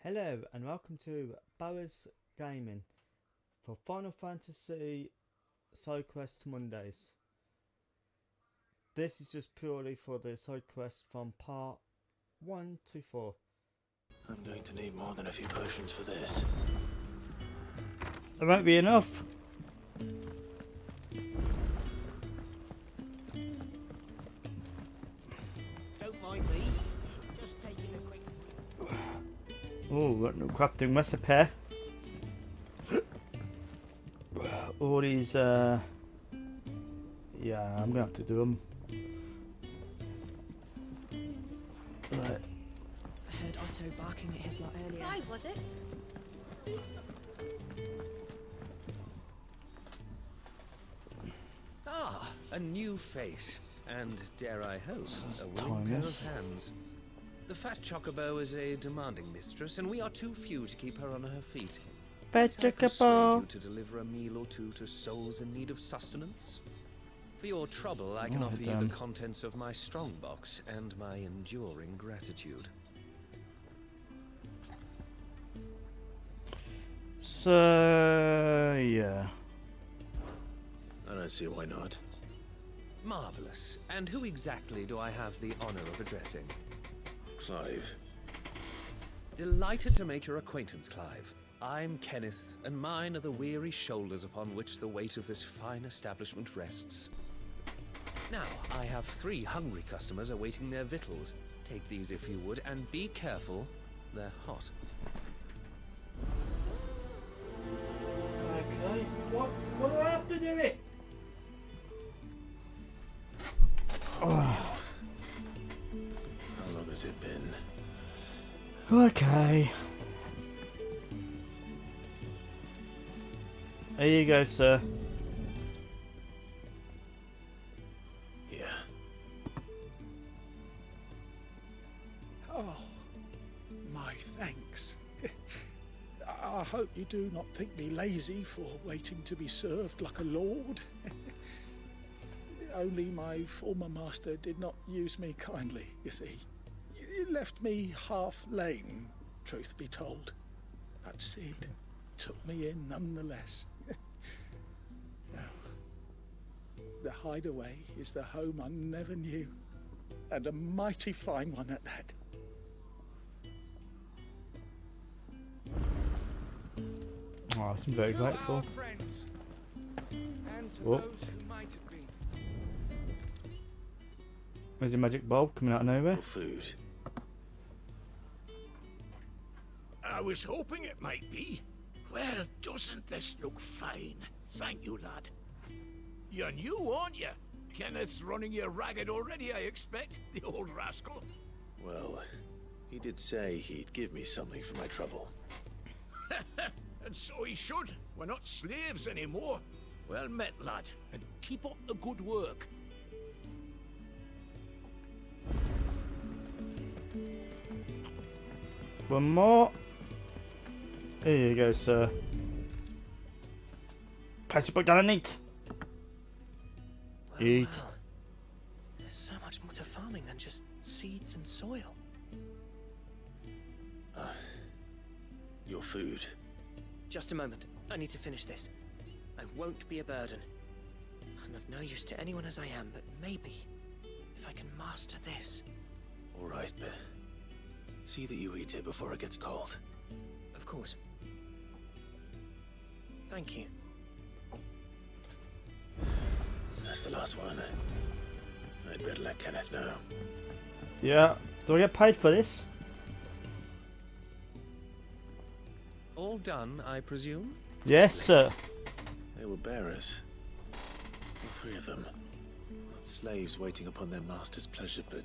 Hello and welcome to Bowers Gaming for Final Fantasy Side Quest Mondays. This is just purely for the side quest from part 1 to 4. I'm going to need more than a few potions for this. There won't be enough. Don't mind me. Just taking a quick. Oh, got no crafting recipe. All these, yeah, I'm gonna have to do them. Right. I heard Otto barking at his lot earlier. Why was it? Ah, a new face, and dare I hope, This is a willing pair of Thomas. hands. The fat chocobo is a demanding mistress, and we are too few to keep her on her feet. Can I persuade Vegetable. you to deliver a meal or two to souls in need of sustenance? For your trouble, I can Oh, offer you damn. the contents of my strongbox and my enduring gratitude. So, yeah. I don't see why not. Marvelous. And who exactly do I have the honor of addressing? Clive. Delighted to make your acquaintance, Clive. I'm Kenneth, and mine are the weary shoulders upon which the weight of this fine establishment rests. Now, I have 3 hungry customers awaiting their victuals. Take these if you would, and be careful, they're hot. Okay, what do I have to do it? How long has it been? Okay. There you go, sir. Yeah. Oh, my thanks. I hope you do not think me lazy for waiting to be served like a lord. Only my former master did not use me kindly, you see. He left me half lame, truth be told. But Sid took me in nonetheless. The hideaway is the home I never knew, and a mighty fine one at that. Oh, I'm very grateful. Our friends, and to Oh. those who might have been. There's a magic bulb coming out of nowhere. For food. I was hoping it might be. Well, doesn't this look fine? Thank you, lad. You're new, aren't you? Kenneth's running you ragged already, I expect. The old rascal. Well, he did say he'd give me something for my trouble. And so he should. We're not slaves anymore. Well met, lad. And keep up the good work. One more. Here you go, sir. Place your book down and eat. Eat. Well, there's so much more to farming than just seeds and soil. Your food. Just a moment. I need to finish this. I won't be a burden. I'm of no use to anyone as I am, but maybe if I can master this. All right, but see that you eat it before it gets cold. Of course. Thank you. That's the last one. I'd better let Kenneth know. Yeah. Do I get paid for this? All done, I presume? Yes, sir. They were bearers. All 3 of them. Not slaves waiting upon their master's pleasure, but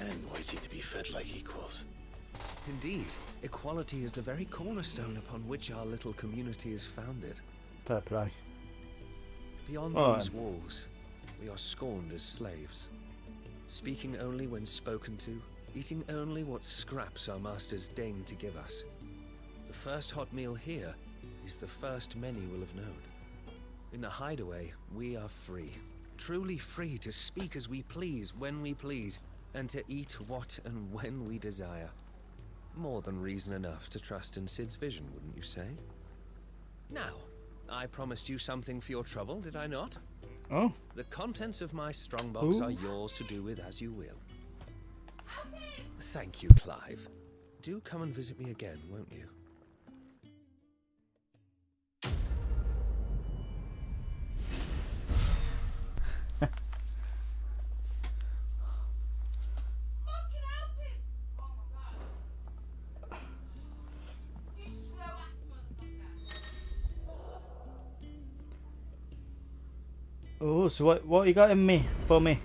men waiting to be fed like equals. Indeed, equality is the very cornerstone upon which our little community is founded. Fair play. Beyond Oh, these walls, we are scorned as slaves. Speaking only when spoken to, eating only what scraps our masters deign to give us. The first hot meal here is the first many will have known. In the hideaway, we are free. Truly free to speak as we please, when we please, and to eat what and when we desire. More than reason enough to trust in Sid's vision, wouldn't you say? Now, I promised you something for your trouble, did I not? Oh. The contents of my strongbox Ooh. are yours to do with as you will. Thank you, Clive. Do come and visit me again, won't you? Oh, so what you got in me for me?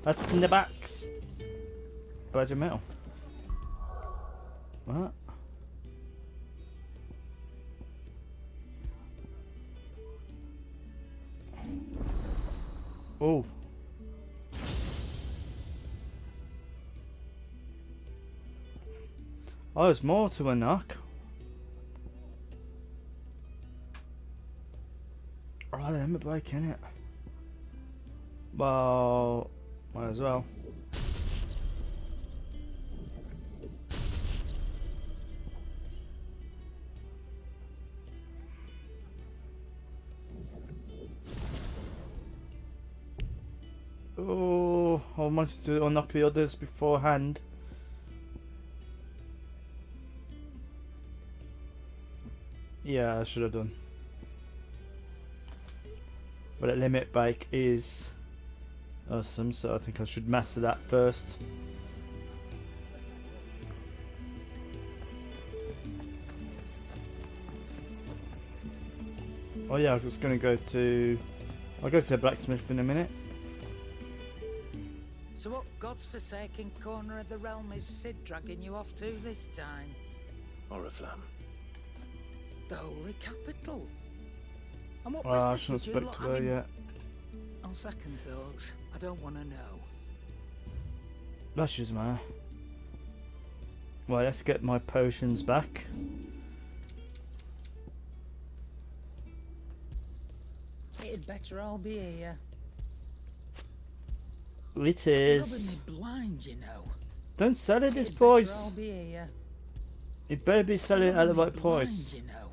That's in the box. Badge of metal. What? Oh. Oh, there's more to unlock. Oh, let me break in it. Well, might as well. Oh, I wanted to unlock the others beforehand. Yeah, I should have done. But a limit break is awesome, so I think I should master that first. Oh yeah, I was going to go to... I'll go to the blacksmith in a minute. So what God's forsaken corner of the realm is Sid dragging you off to this time? Oriflamme. The Holy Capital. And what Well, I business shouldn't would you have spoke lot to her have in- yet. On second thoughts, I don't want to know. That's just my... Well, let's get my potions back. It'd better all be here. It Rubbing is. me blind, you know. Don't sell it this It'd better all price. be here. You better be selling it at the Rubbing me right price. blind, you know.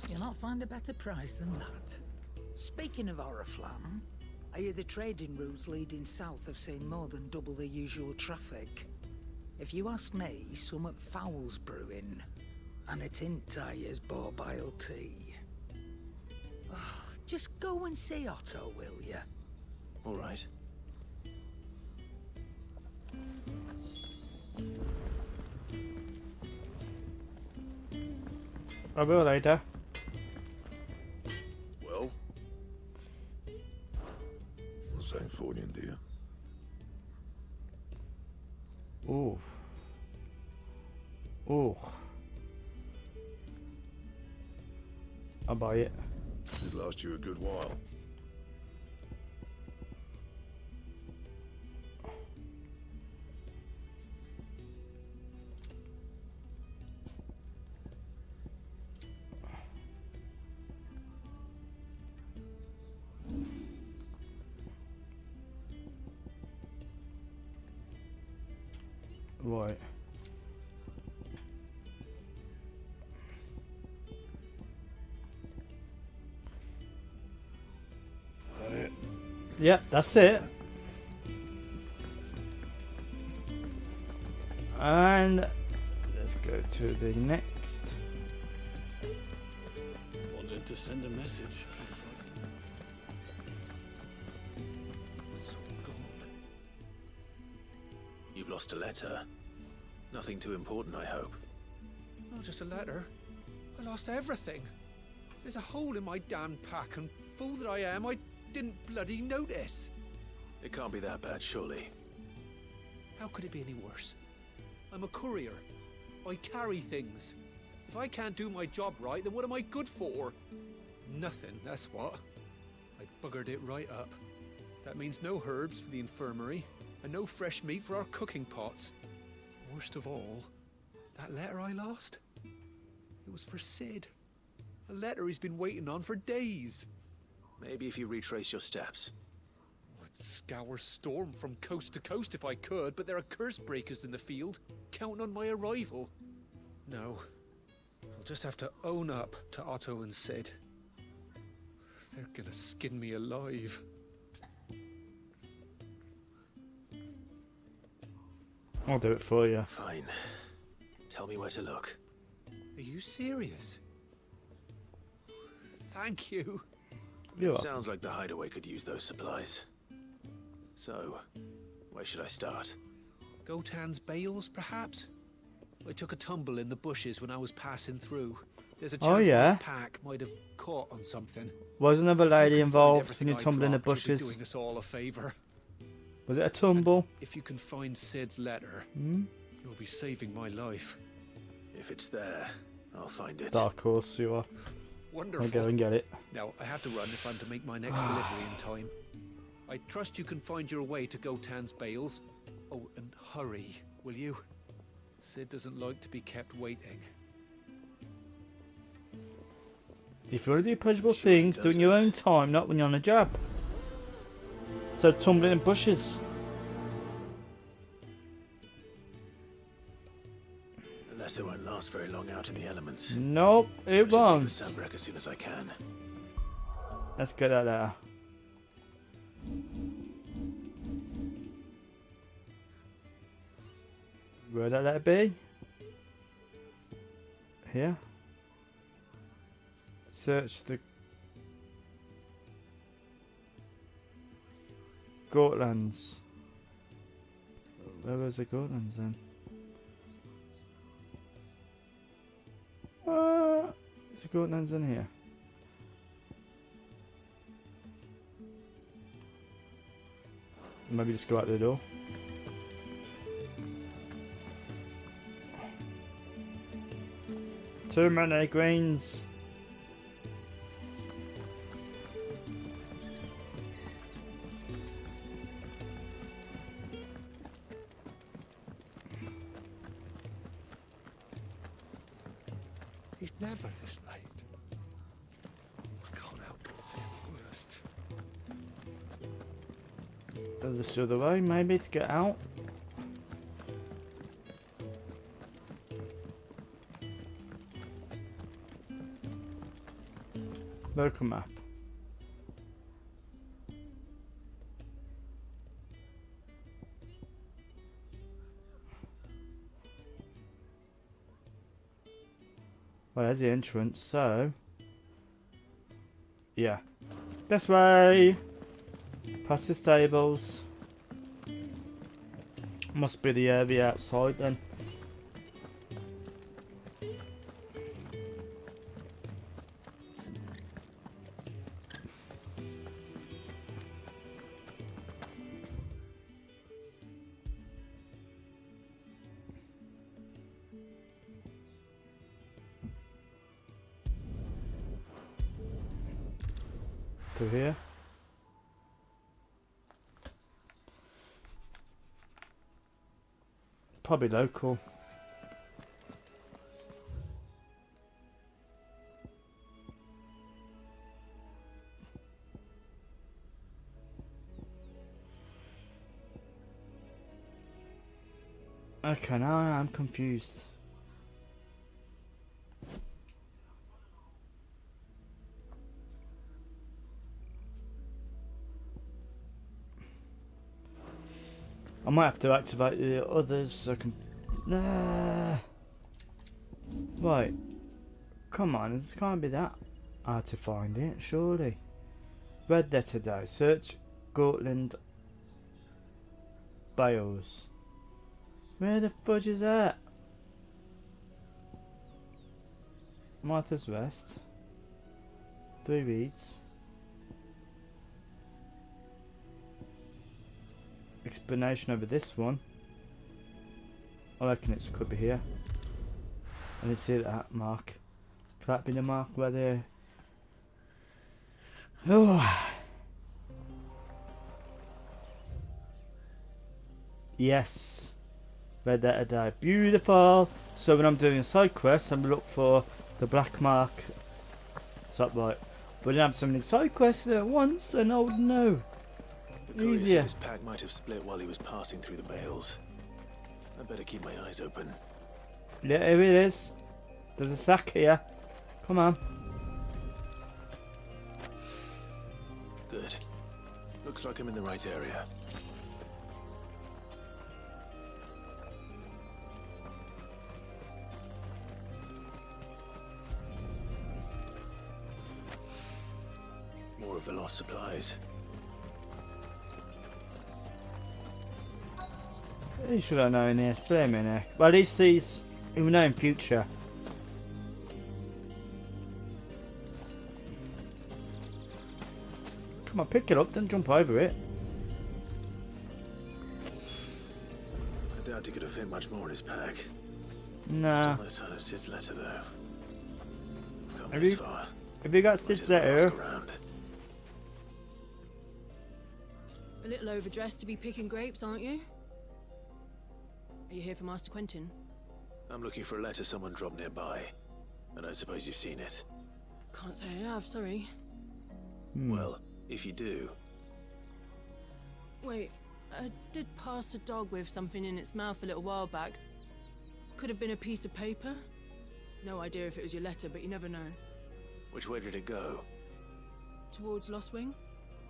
You'll not find a better price than that. Speaking of Oriflamme, I hear the trading routes leading south have seen more than double the usual traffic. If you ask me, somewhat foul's brewing, and it ain't Tyre's borbile tea. Oh, just go and see Otto, will ya? All right. I will later. Well? What's that for you, dear? Ooh. Ooh. I'll buy it. It'd last you a good while. Right. That it? Yep, that's it. And let's go to the next. Wanted to send a message. You've lost a letter. Nothing too important, I hope. Not just a letter. I lost everything. There's a hole in my damn pack, and fool that I am, I didn't bloody notice. It can't be that bad, surely. How could it be any worse? I'm a courier. I carry things. If I can't do my job right, then what am I good for? Nothing, that's what. I buggered it right up. That means no herbs for the infirmary, and no fresh meat for our cooking pots. Worst of all, that letter I lost? It was for Sid. A letter he's been waiting on for days. Maybe if you retrace your steps. Oh, I'd scour Storm from coast to coast if I could, but there are curse breakers in the field, counting on my arrival. No. I'll just have to own up to Otto and Sid. They're gonna skin me alive. I'll do it for you. Fine. Tell me where to look. Are you serious? Thank you. You are. Sounds like the hideaway could use those supplies. So, where should I start? Gotan's bales, perhaps? I took a tumble in the bushes when I was passing through. There's a chance Oh, yeah? my pack might have caught on something. Was another If you lady can find involved everything when you I tumbled in the dropped, you'll be bushes? doing us all a favor. Was it a tumble? If you can find Sid's letter, Hmm? you'll be saving my life. If it's there, I'll find it. Dark horse, you are. Wonderful. I'll go and get it. Now, I have to run if I'm to make my next delivery in time. I trust you can find your way to Gotan's bales. Oh, and hurry, will you? Sid doesn't like to be kept waiting. If you want to do pleasurable Sure he things, do it in your own doesn't. time, not when you're on a job. So tumbling in bushes. The letter won't last very long out in the elements. Nope, I it should leave won't. for Sambrek as soon as I can. Let's get that there. Where'd that letter be? Here. Search the Gortlands. Where was the Gortlands then? Is the Gortlands in here? Maybe just go out the door. Too many greens. He's never this late. I can't help but feel the worst. This other way, maybe, to get out. Local map. Well, there's the entrance, so... Yeah. This way! Past the stables. Must be the area outside then. To here. Probably local. Okay, now I'm confused. I might have to activate the others so I can... Nah. Right. Come on, this can't be that hard to find it, surely. Read there today. Search Gortland Bales. Where the fudge is that? Martha's Rest. 3 reads. Explanation over this one. I reckon it could be here. I didn't see that mark. Could that be the mark where they... Oh. Yes. Read that today. Beautiful. So when I'm doing side quests, I'm look for the black mark. Is that right? But I didn't have so many side quests at once, and I would know. The courier said Easier. his pack might have split while he was passing through the bales. I better keep my eyes open. Yeah, here it is. There's a sack here. Come on. Good. Looks like I'm in the right area. More of the lost supplies. He should have known this. Blame me, Nick. Well, at least he's. He will know in future. Come on, pick it up. Don't jump over it. I doubt he could have fit much more in his pack. Nah. Still no sign of Sid's letter, though. We've come Have this you- far. Have you got Might Sid's as well letter? ask around. A little overdressed to be picking grapes, aren't you? Are you here for Master Quentin? I'm looking for a letter someone dropped nearby. And I suppose you've seen it. Can't say I have, sorry. Well, if you do, Wait, I did pass a dog with something in its mouth a little while back. Could have been a piece of paper. No idea if it was your letter, but you never know. which way did it go? Towards Lostwing?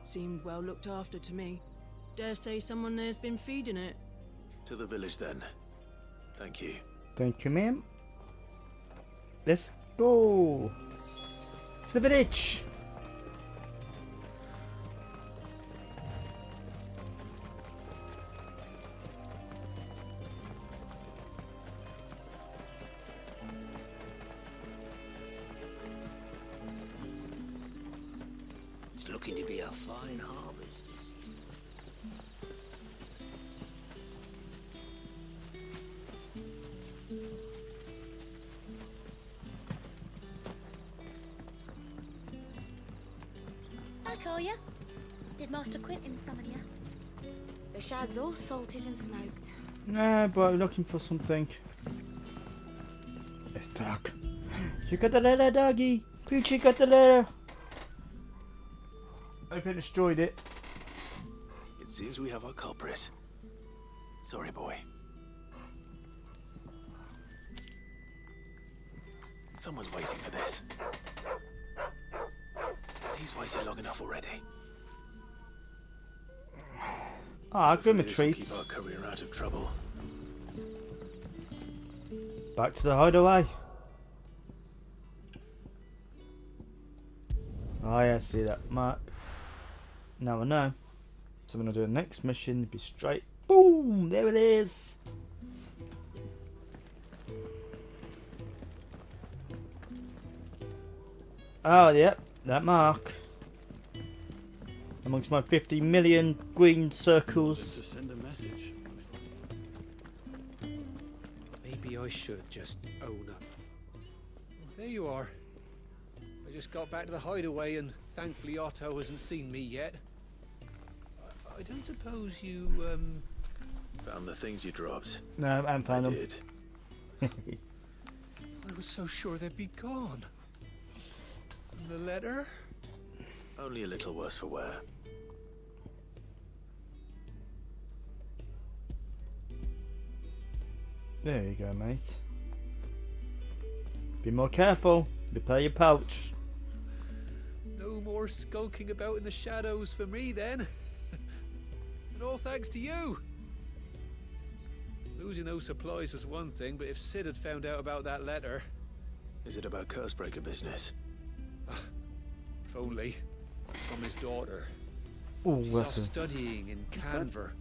Seemed well looked after to me. Dare say someone there's been feeding it. To the village, then. Thank you. Thank you, ma'am. Let's go to the village. It's looking to be a fine harvest. I call you. Did Master Quentin summon you? The shad's all salted and smoked. Nah, but I'm looking for something. It's dark. You got the letter, doggy. Poochie got the letter. I've been destroyed it. It seems we have our culprit. Sorry, boy. Someone's waiting for this. He's waited long enough already. Ah, give him a Hopefully treat. this will keep our career out of trouble. Back to the hideaway. Oh yeah, see that mark. Now I know. So when I do the next mission, be straight. Boom! There it is. Oh yep, that mark. Amongst my 50 million green circles. To send a message. Maybe I should just own up. There you are. I just got back to the hideaway and thankfully Otto hasn't seen me yet. I don't suppose you, Found the things you dropped. No, I haven't found I them. did. I was so sure they'd be gone. And the letter? Only a little worse for wear. There you go, mate. Be more careful. Repair your pouch. No more skulking about in the shadows for me then. And all thanks to you. Losing those supplies was one thing, but if Sid had found out about that letter... Is it about Cursebreaker business? If only. From his daughter. Oh, She's that's off a... studying in Canver,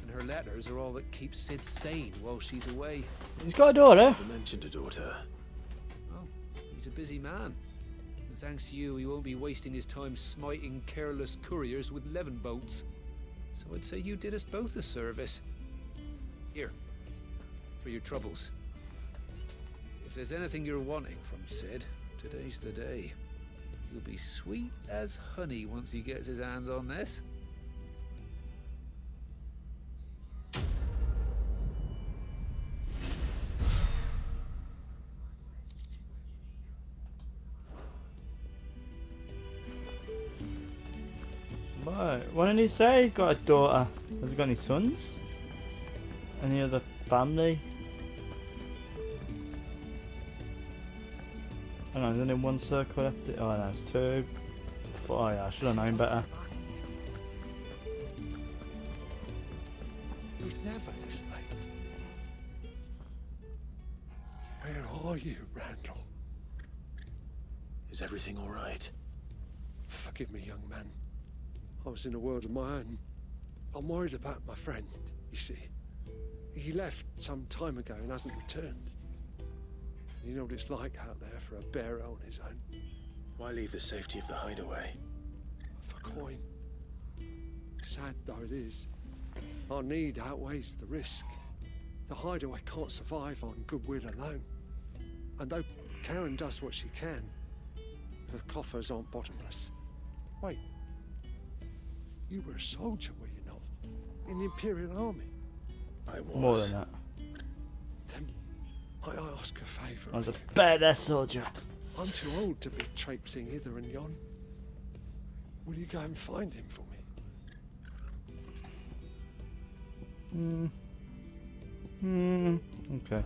and her letters are all that keeps Sid sane while she's away. He's got a daughter. You mentioned a daughter. Oh, he's a busy man. And thanks to you, he won't be wasting his time smiting careless couriers with levin boats. So I'd say you did us both a service. Here, for your troubles. If there's anything you're wanting from Sid, today's the day. He'll be sweet as honey once he gets his hands on this. Alright, what did he say? He's got a daughter. Has he got any sons? Any other family? Hang on, there's only one circle left. Oh, that's two. Oh yeah, I should have known better. It was never this late. Where are you, Randall? Is everything all right? Forgive me, young man. I was in a world of my own. I'm worried about my friend, you see. He left some time ago and hasn't returned. You know what it's like out there for a bearer on his own. Why leave the safety of the hideaway? For coin. Sad though it is, our need outweighs the risk. The hideaway can't survive on goodwill alone. And though Karen does what she can, her coffers aren't bottomless. Wait. You were a soldier, were you not? In the Imperial Army? I was. More than that. Then I ask a favour. I was a badass soldier. I'm too old to be traipsing hither and yon. Will you go and find him for me? Okay.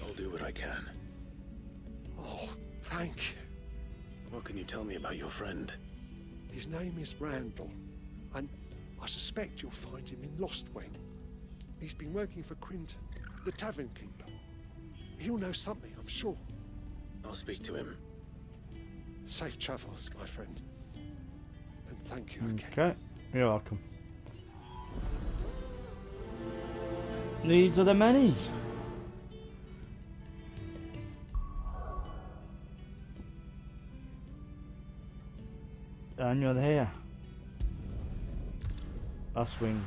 I'll do what I can. Oh, thank you. What can you tell me about your friend? His name is Randall, and I suspect you'll find him in Lostwing. He's been working for Quinton, the tavern keeper. He'll know something, I'm sure. I'll speak to him. Safe travels, my friend. And thank you again. Okay, you're welcome. These are the many. And you're here. A swing.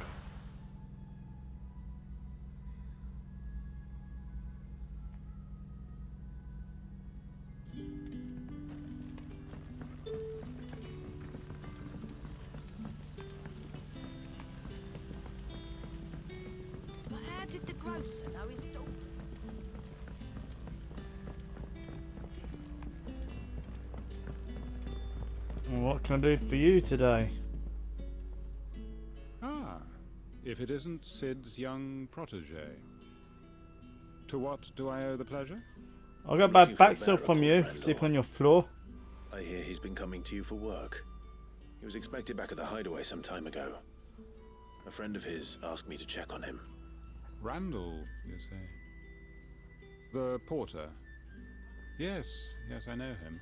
But how did the grocer know his daughter? What can I do for you today? Ah, if it isn't Sid's young protege. To what do I owe the pleasure? I got bad back stuff from you. Sleep on your floor. I hear he's been coming to you for work. He was expected back at the hideaway some time ago. A friend of his asked me to check on him. Randall, you say? The porter? Yes, I know him.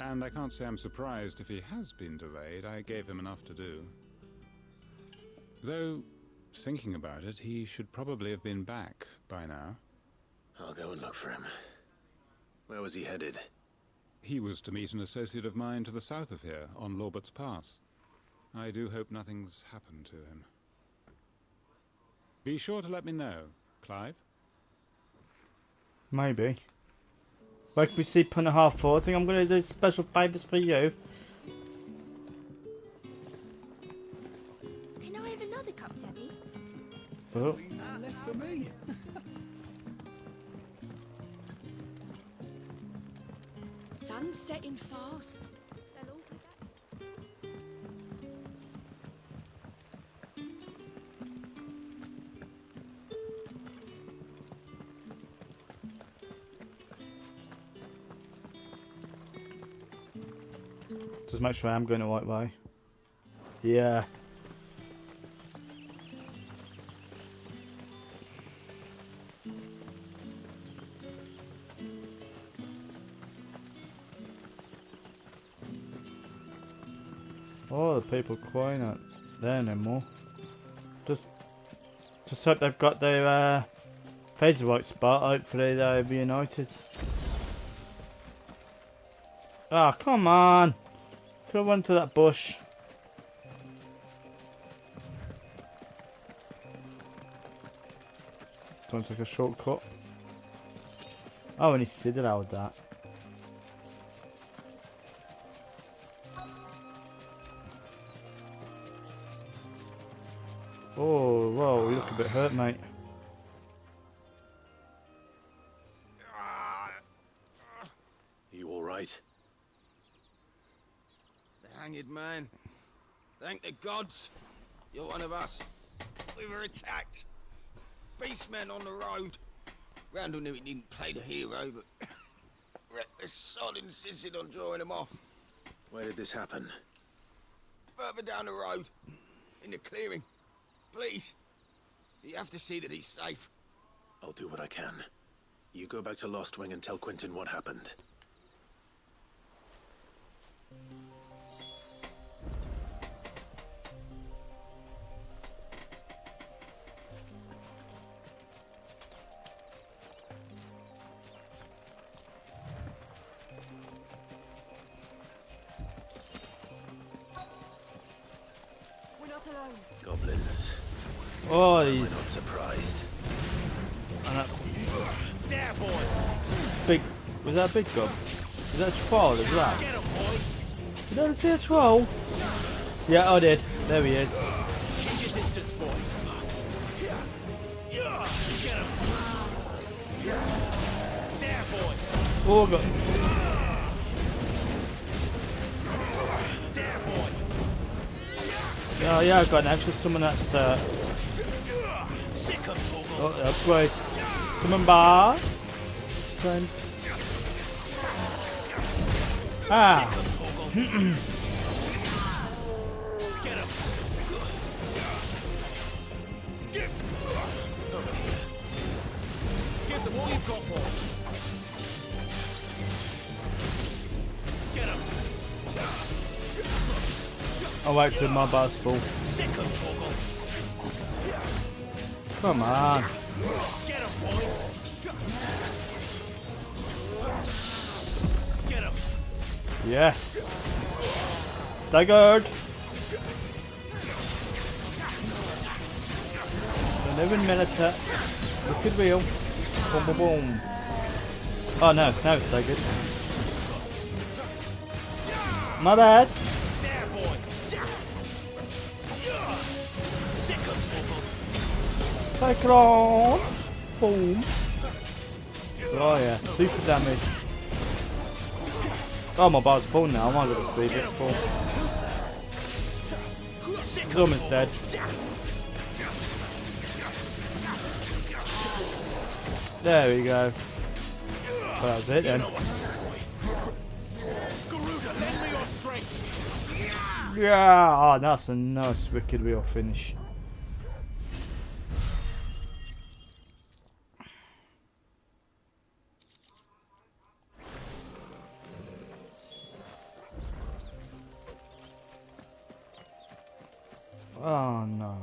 And I can't say I'm surprised if he has been delayed. I gave him enough to do. Though, thinking about it, he should probably have been back by now. I'll go and look for him. Where was he headed? He was to meet an associate of mine to the south of here, on Lorbert's Pass. I do hope nothing's happened to him. Be sure to let me know, Clive. Maybe. Like we sleep on a half-4. I think I'm going to do special favours for you. Can I have another cup, Daddy? Oh. Left for me. Sun's setting fast. They'll all be back. Just make sure I am going the right way. Yeah. Oh, the people crying out there no more. Just hope they've got their face the right spot. Hopefully they'll be united. Ah, oh, come on! Could have run through that bush. Don't take a shortcut. Oh, and he said it out that. Oh, whoa, you look a bit hurt, mate. You all right? The hanged man. Thank the gods. You're one of us. We were attacked. Beastmen on the road. Randall knew he didn't play the hero, but reckless sod insisted on drawing him off. Where did this happen? Further down the road. In the clearing. Please. You have to see that he's safe. I'll do what I can. You go back to Lost Wing and tell Quentin what happened. We're not alone. Goblins. Oh, We're he's not surprised. There, boy. big. Was that a big gob? Was that a troll as well? Did I ever see a troll? Yeah, I did. There he is. Keep your distance, boy. Get him. There, boy. Oh, God. There, boy. Oh, yeah, I've got an extra summon that's. Sick of Torgal. Oh, upgrade. Summon bar. Friend. Ah. Get him. Give them all you've got, boy. Get him. Oh, wait till my bar's full. Sick of Torgal. Come on. Get him, boy. Get him. Yes. Staggered. The living militant. Wicked wheel. Boom, boom, boom. Oh no, now it's staggered. My bad. There, boy. Sick of Torgal. Cyclone. Boom. Oh yeah, super damage. Oh, my bar's full now. I might as well just leave it full. He's almost dead. There we go. Well, that was it then. Garuda, lend me your strength. Yeah, oh, that's a nice wicked wheel finish. Oh no.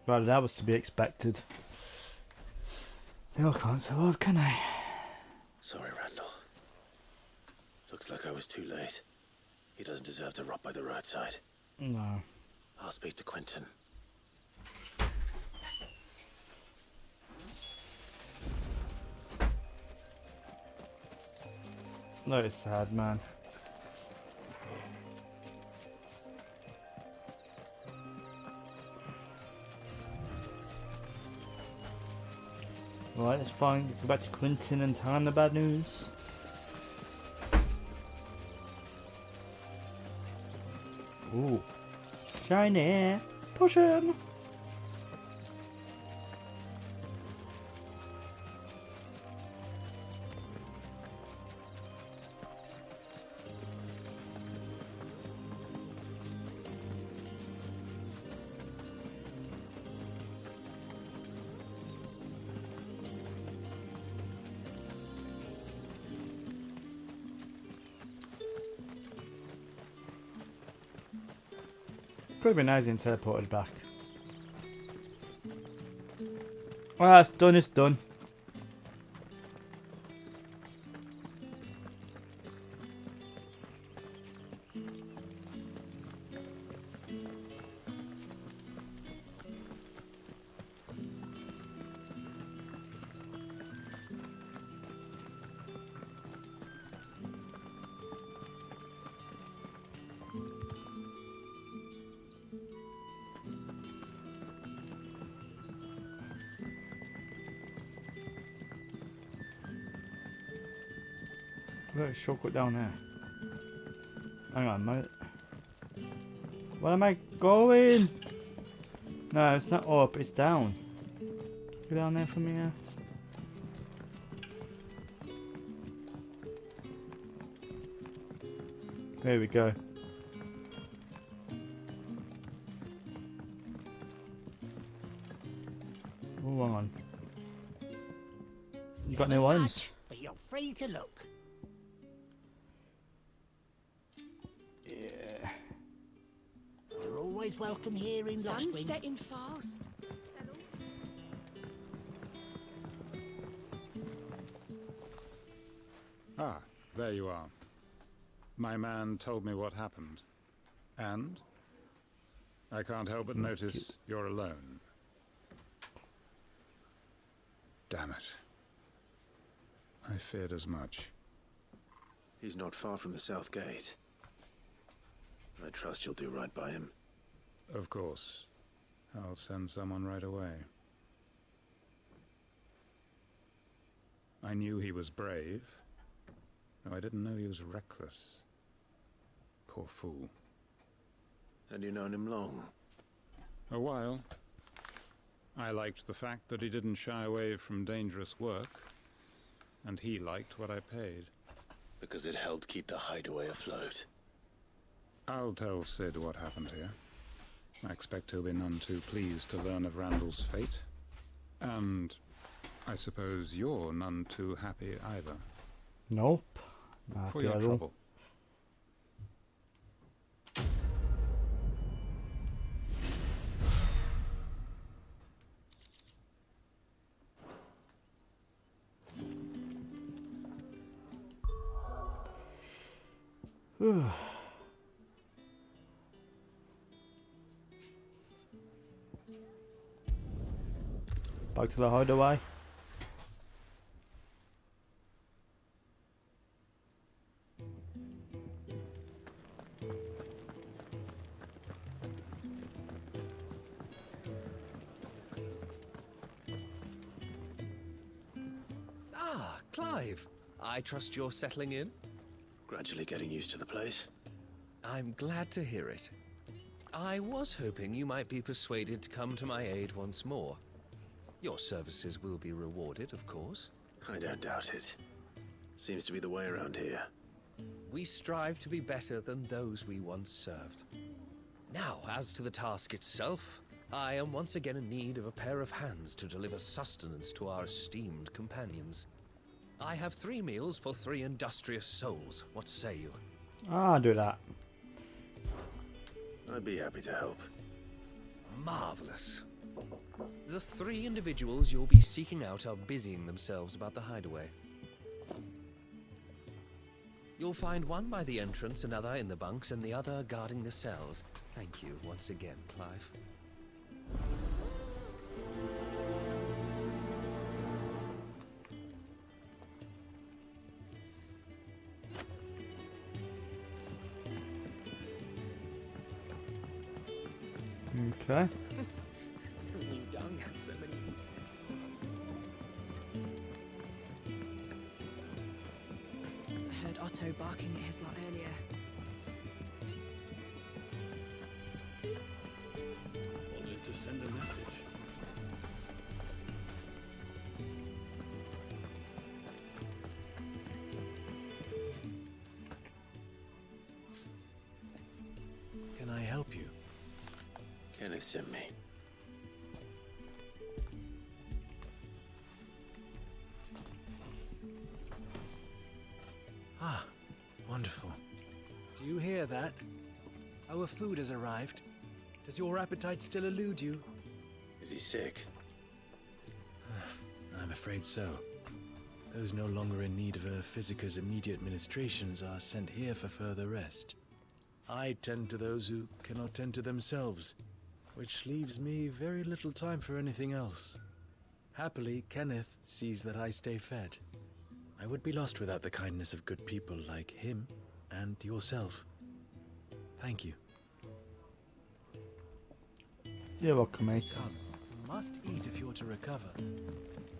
Well, that was to be expected. They all can't survive, can they? Sorry, Randall. Looks like I was too late. He doesn't deserve to rot by the roadside. No. I'll speak to Quentin. No, it's sad, man. Right, it's fine. Go back to Quentin and tell him the bad news. Ooh. Shiny. Push him. Could have been nice and teleported back. Well, it's done, it's done. Look, shortcut down there. Hang on, mate. Where am I going? No, it's not up, it's down. Go down there from here. There we go. Oh, hang on. You got no ones? But you're free to look. Yeah. You're always welcome here in Sun's Lostwing. setting fast. Ah, there you are. My man told me what happened. And? I can't help but notice you're alone. Damn it. I feared as much. He's not far from the south gate. I trust you'll do right by him. Of course. I'll send someone right away. I knew he was brave. No, I didn't know he was reckless. Poor fool. And you known him long? A while. I liked the fact that he didn't shy away from dangerous work, and he liked what I paid. Because it helped keep the hideaway afloat. I'll tell Sid what happened here. I expect he'll be none too pleased to learn of Randall's fate. And I suppose you're none too happy either. Nope. Not For your happy at all. trouble. Back to the hideaway. Ah, Clive. I trust you're settling in? Gradually getting used to the place. I'm glad to hear it. I was hoping you might be persuaded to come to my aid once more. Your services will be rewarded, of course. I don't doubt it. Seems to be the way around here. We strive to be better than those we once served. Now, as to the task itself, I am once again in need of a pair of hands to deliver sustenance to our esteemed companions. I have 3 meals for 3 industrious souls. What say you? I'll do that. I'd be happy to help. Marvelous. The 3 individuals you'll be seeking out are busying themselves about the hideaway. You'll find one by the entrance, another in the bunks, and the other guarding the cells. Thank you once again, Clive. Okay. New dung had so many uses. I heard Otto barking at his lot earlier. Wanted to send a message. Can I help you? Kenneth sent me. Ah, wonderful. Do you hear that? Our food has arrived. Does your appetite still elude you? Is he sick? I'm afraid so. Those no longer in need of a Physica's immediate ministrations are sent here for further rest. I tend to those who cannot tend to themselves, which leaves me very little time for anything else. Happily, Kenneth sees that I stay fed. I would be lost without the kindness of good people like him and yourself. Thank you. You're welcome, mate. Come, you must eat if you're to recover.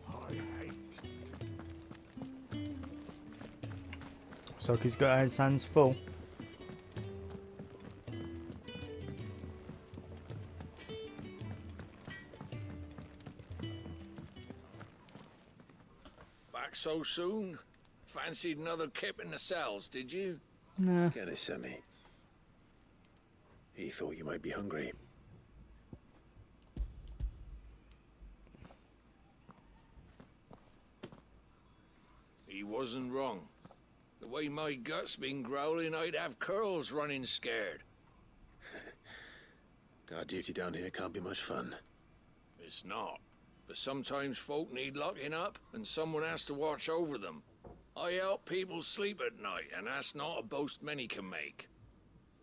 I hate. So he's got his hands full. back so soon? Fancied another kip in the cells, did you? Nah. Kenneth sent me. He thought you might be hungry. He wasn't wrong. The way my gut's been growling, I'd have curls running scared. Guard duty down here can't be much fun. It's not. But sometimes folk need locking up, and someone has to watch over them. I help people sleep at night, and that's not a boast many can make.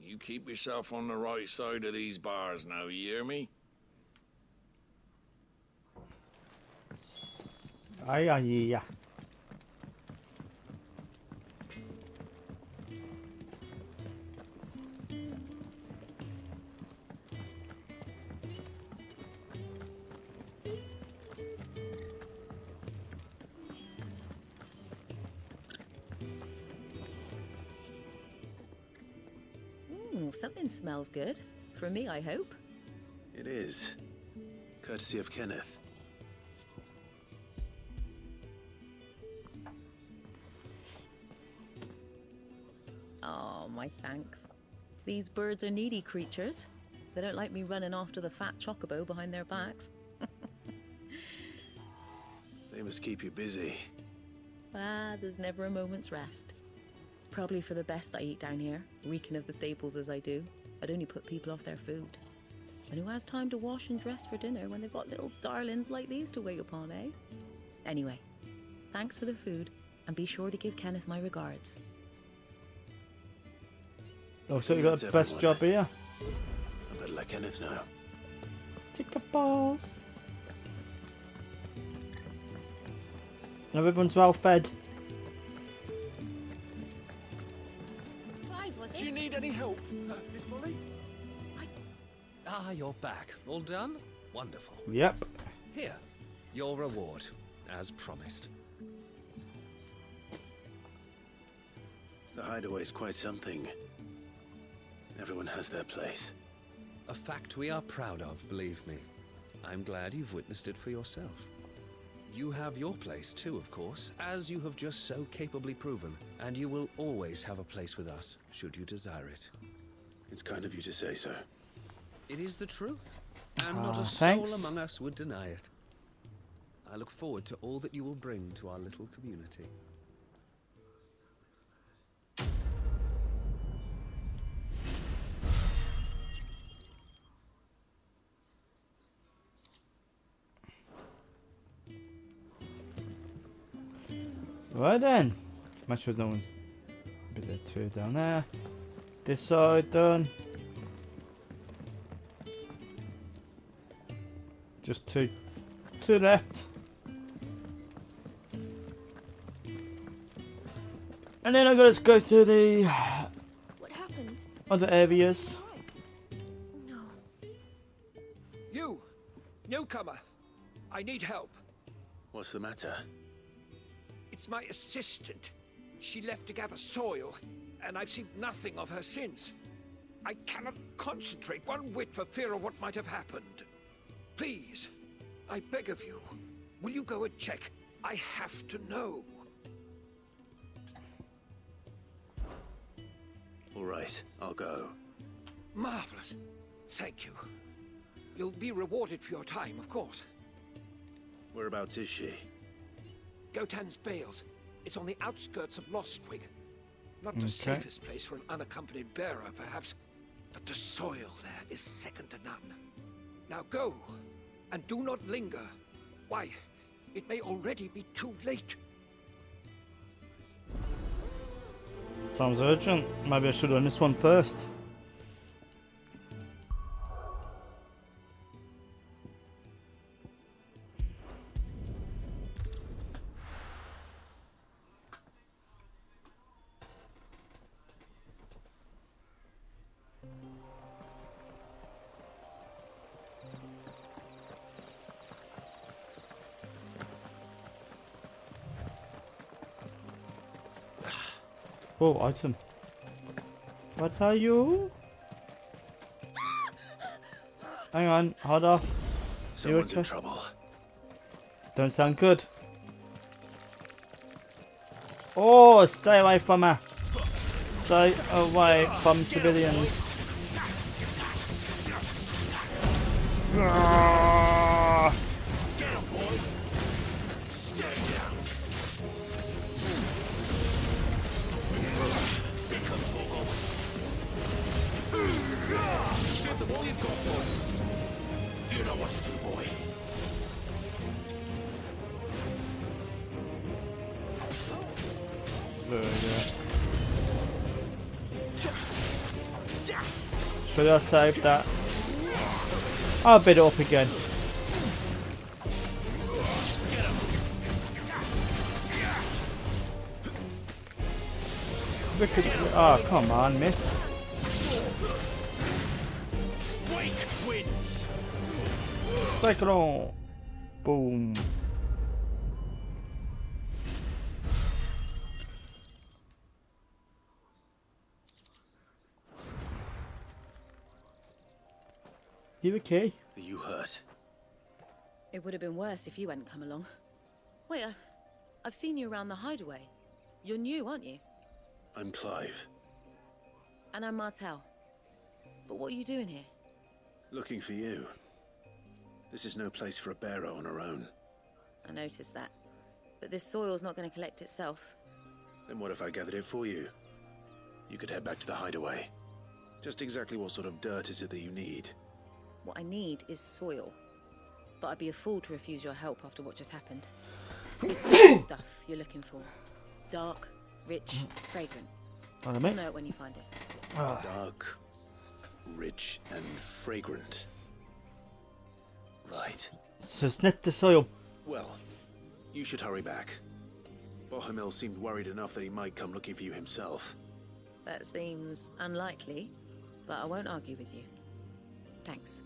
You keep yourself on the right side of these bars now, you hear me? Aye, aye, yeah. Something smells good. For me, I hope. It is. Courtesy of Kenneth. Oh, my thanks. These birds are needy creatures. They don't like me running after the fat chocobo behind their backs. They must keep you busy. There's never a moment's rest. Probably for the best I eat down here, reeking of the staples as I do. I'd only put people off their food. And who has time to wash and dress for dinner when they've got little darlings like these to wait upon, eh? Anyway, thanks for the food, and be sure to give Kenneth my regards. Oh, so you got the best job here? I better let Kenneth know. Kick the balls. Now everyone's well fed. Do you need any help, Miss Molly? You're back. All done? Wonderful. Yep. Here, your reward, as promised. The hideaway's quite something. Everyone has their place. A fact we are proud of, believe me. I'm glad you've witnessed it for yourself. You have your place too, of course, as you have just so capably proven, and you will always have a place with us, should you desire it. It's kind of you to say so. It is the truth, and not a thanks. soul among us would deny it. I look forward to all that you will bring to our little community. Right then. Make sure no one's a bit there too down there. This side done. Just two left. And then I gotta go to the What happened? other areas. No. You! Newcomer! I need help. What's the matter? It's my assistant. She left to gather soil, and I've seen nothing of her since. I cannot concentrate one whit for fear of what might have happened. Please, I beg of you, will you go and check? I have to know. All right, I'll go. Marvelous. Thank you. You'll be rewarded for your time, of course. Whereabouts is she? Gotan's Bales. It's on the outskirts of Lostwig. Not the safest place for an unaccompanied bearer, perhaps, but the soil there is second to none. Now go, and do not linger. Why, it may already be too late. Sounds urgent. Maybe I should have done this one first. Oh, item. What are you? Hang on, hold off. Someone's in trouble. Don't sound good. Oh, stay away from her. Stay away from civilians. Ah. You know what to do, boy. There we go. Should I save that? I'll bid it up again. We could. Oh, come on, missed. Wake wins. Cyclone. Boom. You okay? Are you hurt? It would have been worse if you hadn't come along. Wait, I've seen you around the hideaway. You're new, aren't you? I'm Clive. And I'm Martel. But what are you doing here? Looking for you. This is no place for a bearer on her own. I noticed that. But this soil's not going to collect itself. Then what if I gathered it for you? You could head back to the hideaway. Just exactly what sort of dirt is it that you need? What I need is soil. But I'd be a fool to refuse your help after what just happened. It's the stuff you're looking for. Dark, rich, fragrant. What You'll know it when you find it. Dark, rich, and fragrant. Right. So snip the soil. Well, you should hurry back. Bohemil seemed worried enough that he might come looking for you himself. That seems unlikely, but I won't argue with you. Thanks.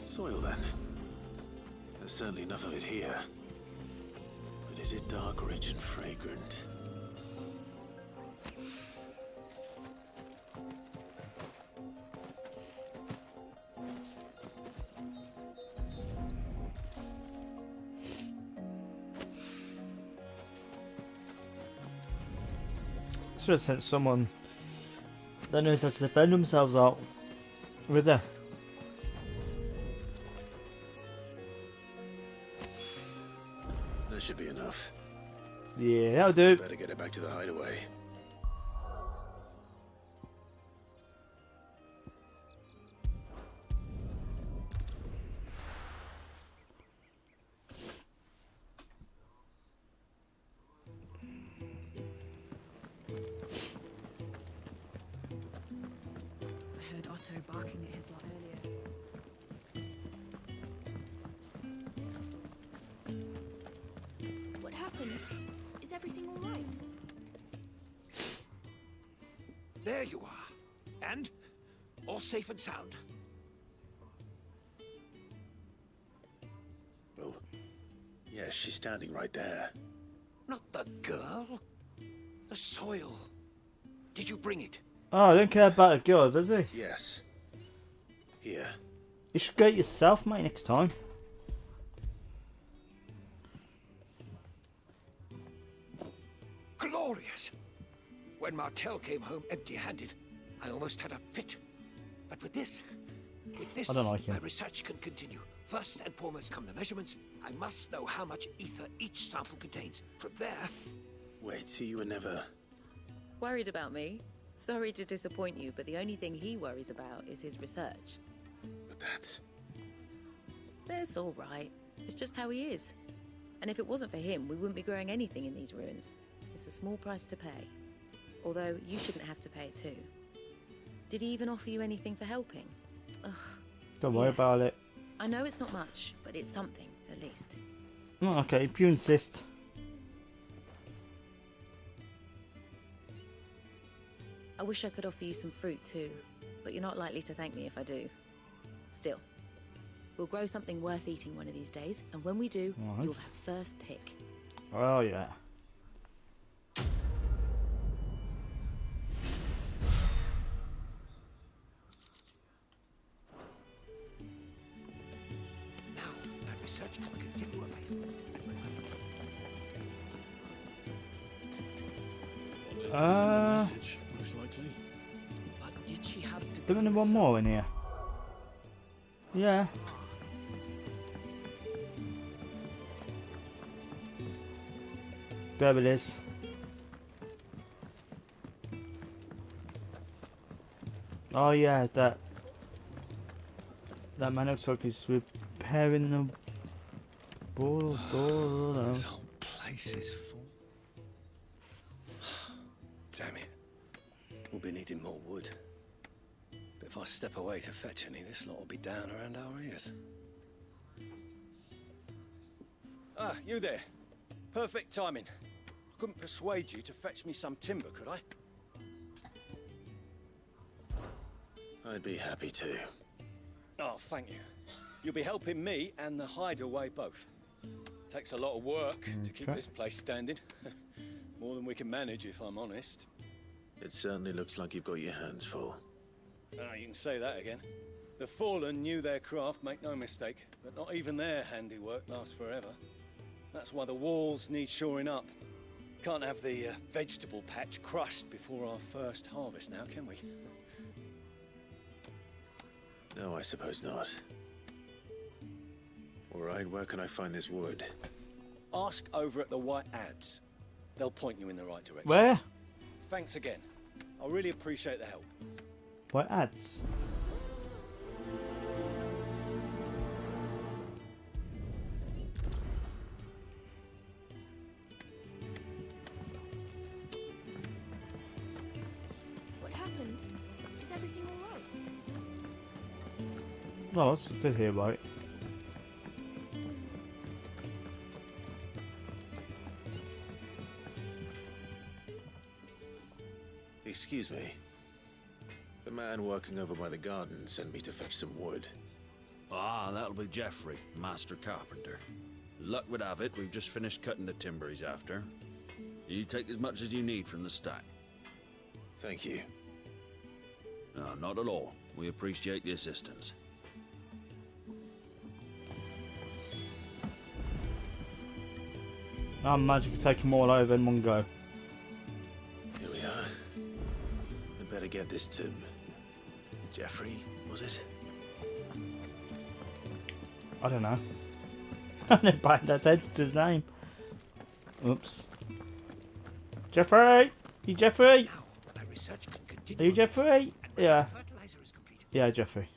Soil, then. There's certainly enough of it here. But is it dark, rich, and fragrant? Should have sent someone that knows how to defend themselves out with her. That should be enough. Yeah, that'll do. Better get it back to the hideaway. I heard Otto barking at his lot earlier. What happened? Is everything all right? There you are. And all safe and sound. Well, yes, she's standing right there. Not the girl. The soil. Did you bring it? Oh, I don't care about a girl, does he? Yes. Here. You should get it yourself, mate, next time. Glorious! When Martel came home empty-handed, I almost had a fit. But with this, I don't like him. my research can continue. First and foremost come the measurements. I must know how much ether each sample contains. From there... Wait, so you were never... Worried about me? Sorry to disappoint you, but the only thing he worries about is his research. But that's... That's all right. It's just how he is. And if it wasn't for him, we wouldn't be growing anything in these ruins. It's a small price to pay. Although, you shouldn't have to pay it too. Did he even offer you anything for helping? Ugh. Don't worry about it. I know it's not much, but it's something, at least. Oh, okay, if you insist. I wish I could offer you some fruit too, but you're not likely to thank me if I do. Still, we'll grow something worth eating one of these days, and when we do, Right. you'll have first pick. Oh, yeah. research will continue apace. Message, most likely. But did she have to Do we need one more in here? Yeah. There it is. Oh yeah, that man looks like he's repairing the ball. This whole place is full. Damn it. We'll be needing more wood. But if I step away to fetch any, this lot will be down around our ears. Ah, you there. Perfect timing. I couldn't persuade you to fetch me some timber, could I? I'd be happy to. Oh, thank you. You'll be helping me and the hideaway both. Takes a lot of work to keep this place standing. More than we can manage, if I'm honest. It certainly looks like you've got your hands full. Ah, you can say that again. The Fallen knew their craft, make no mistake, but not even their handiwork lasts forever. That's why the walls need shoring up. Can't have the vegetable patch crushed before our first harvest now, can we? No, I suppose not. All right, where can I find this wood? Ask over at the White Ads. They'll point you in the right direction. Where? Thanks again. I really appreciate the help. What ads? What happened? Is everything all right? No, it's still here, right? Excuse me. The man working over by the garden sent me to fetch some wood. Ah, that'll be Geoffrey, master carpenter. Luck would have it, we've just finished cutting the timber he's after. You take as much as you need from the stack. Thank you. No, not at all. We appreciate the assistance. I'm magic to take them all over in one go. Here we are. I'd better get this to Geoffrey, was it? I don't know. I didn't pay attention to his name. Oops. Geoffrey! You Geoffrey? My research can Are continue. you Geoffrey? Yeah. Fertilizer is complete. Yeah, Geoffrey.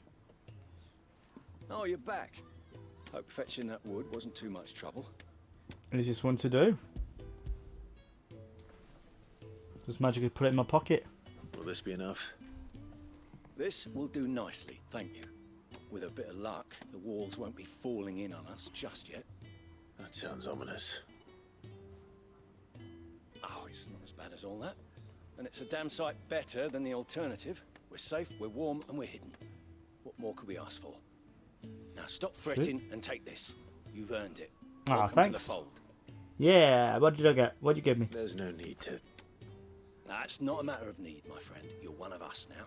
Oh, you're back. Hope fetching that wood wasn't too much trouble. Is this one to do? Just magically put it in my pocket. Will this be enough? This will do nicely, thank you. With a bit of luck, the walls won't be falling in on us just yet. That sounds ominous. Oh, it's not as bad as all that. And it's a damn sight better than the alternative. We're safe, we're warm, and we're hidden. What more could we ask for? Now stop fretting and take this. You've earned it. Ah, Welcome thanks. to the fold. Yeah, what did I get? What did you give me? There's no need to... That's not a matter of need, my friend. You're one of us now.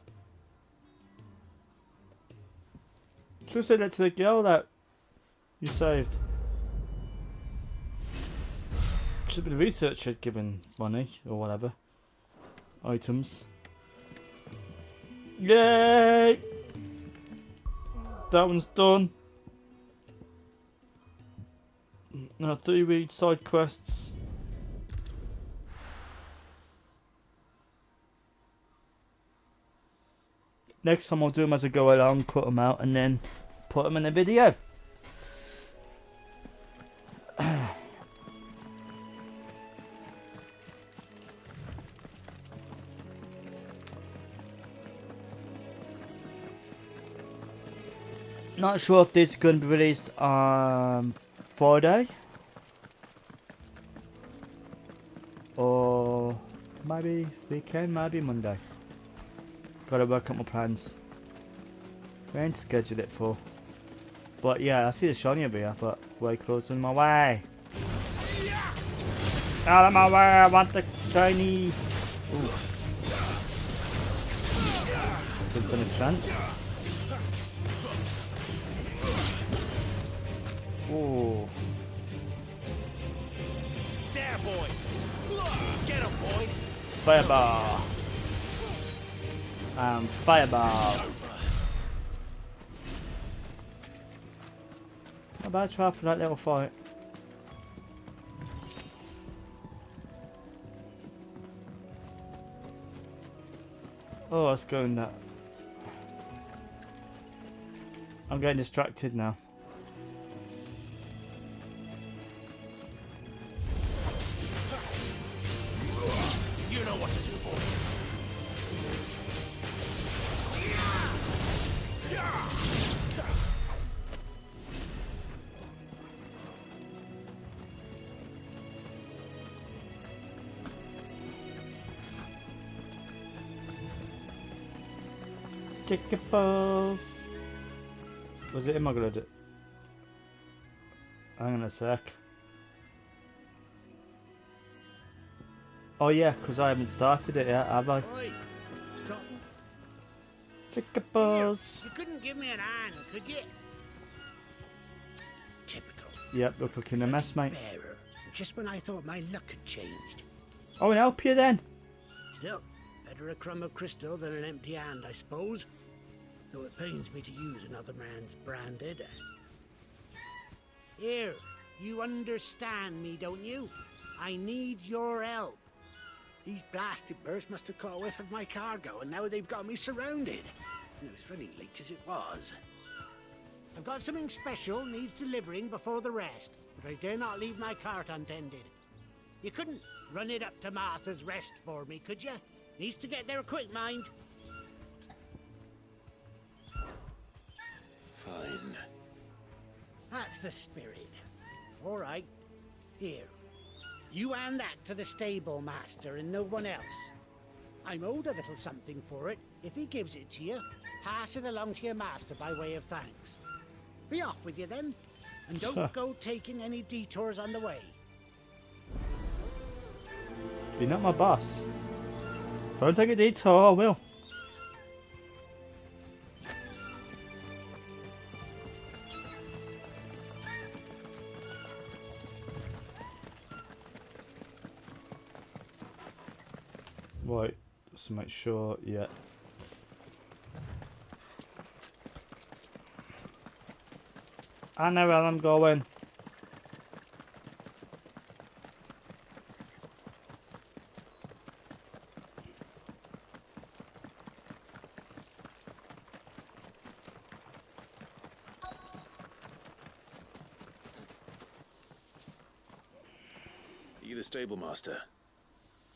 Should have said that to the girl that you saved. Should have been research had given money or whatever. Items. Yay! That one's done. Now 3 read side quests. Next time I'll do them as I go along, cut them out, and then put them in a video. Not sure if this is going to be released on Friday. Or maybe weekend, maybe Monday. Gotta work out my plans. Going to schedule it for. But yeah, I see the shiny over here, but way closer in my way. Out of my way, I want the shiny. Ooh. Didn't stand a chance. Oh. There, boy. Get him, boy. Fireball. Fireball. Not bad try for that little fight. Oh, let's go in that. I'm getting distracted now. You know what to do, boy. Chicken balls. Was it him I gonna do? Hang on a sec. Oh yeah, because I haven't started it yet, have I? Oi, stop. Chicken balls. You couldn't give me an hand, could you? Typical. Yep, we're cooking a mess, mate. Bearer. Just when I thought my luck had changed. Oh, and help you then. Still, better a crumb of crystal than an empty hand, I suppose. Though it pains me to use another man's branded. Here, you understand me, don't you? I need your help. These blasted birds must have caught a whiff of my cargo, and now they've got me surrounded. It was funny late as it was. I've got something special needs delivering before the rest, but I dare not leave my cart untended. You couldn't run it up to Martha's Rest for me, could you? Needs to get there quick, mind. Fine. That's the spirit. All right. Here. You hand that to the stable master and no one else. I'm owed a little something for it. If he gives it to you, pass it along to your master by way of thanks. Be off with you then, and don't go taking any detours on the way. You're not my boss. Don't take a detour, I will. Right, just to make sure, yeah. I know where I'm going. Are you the stable master?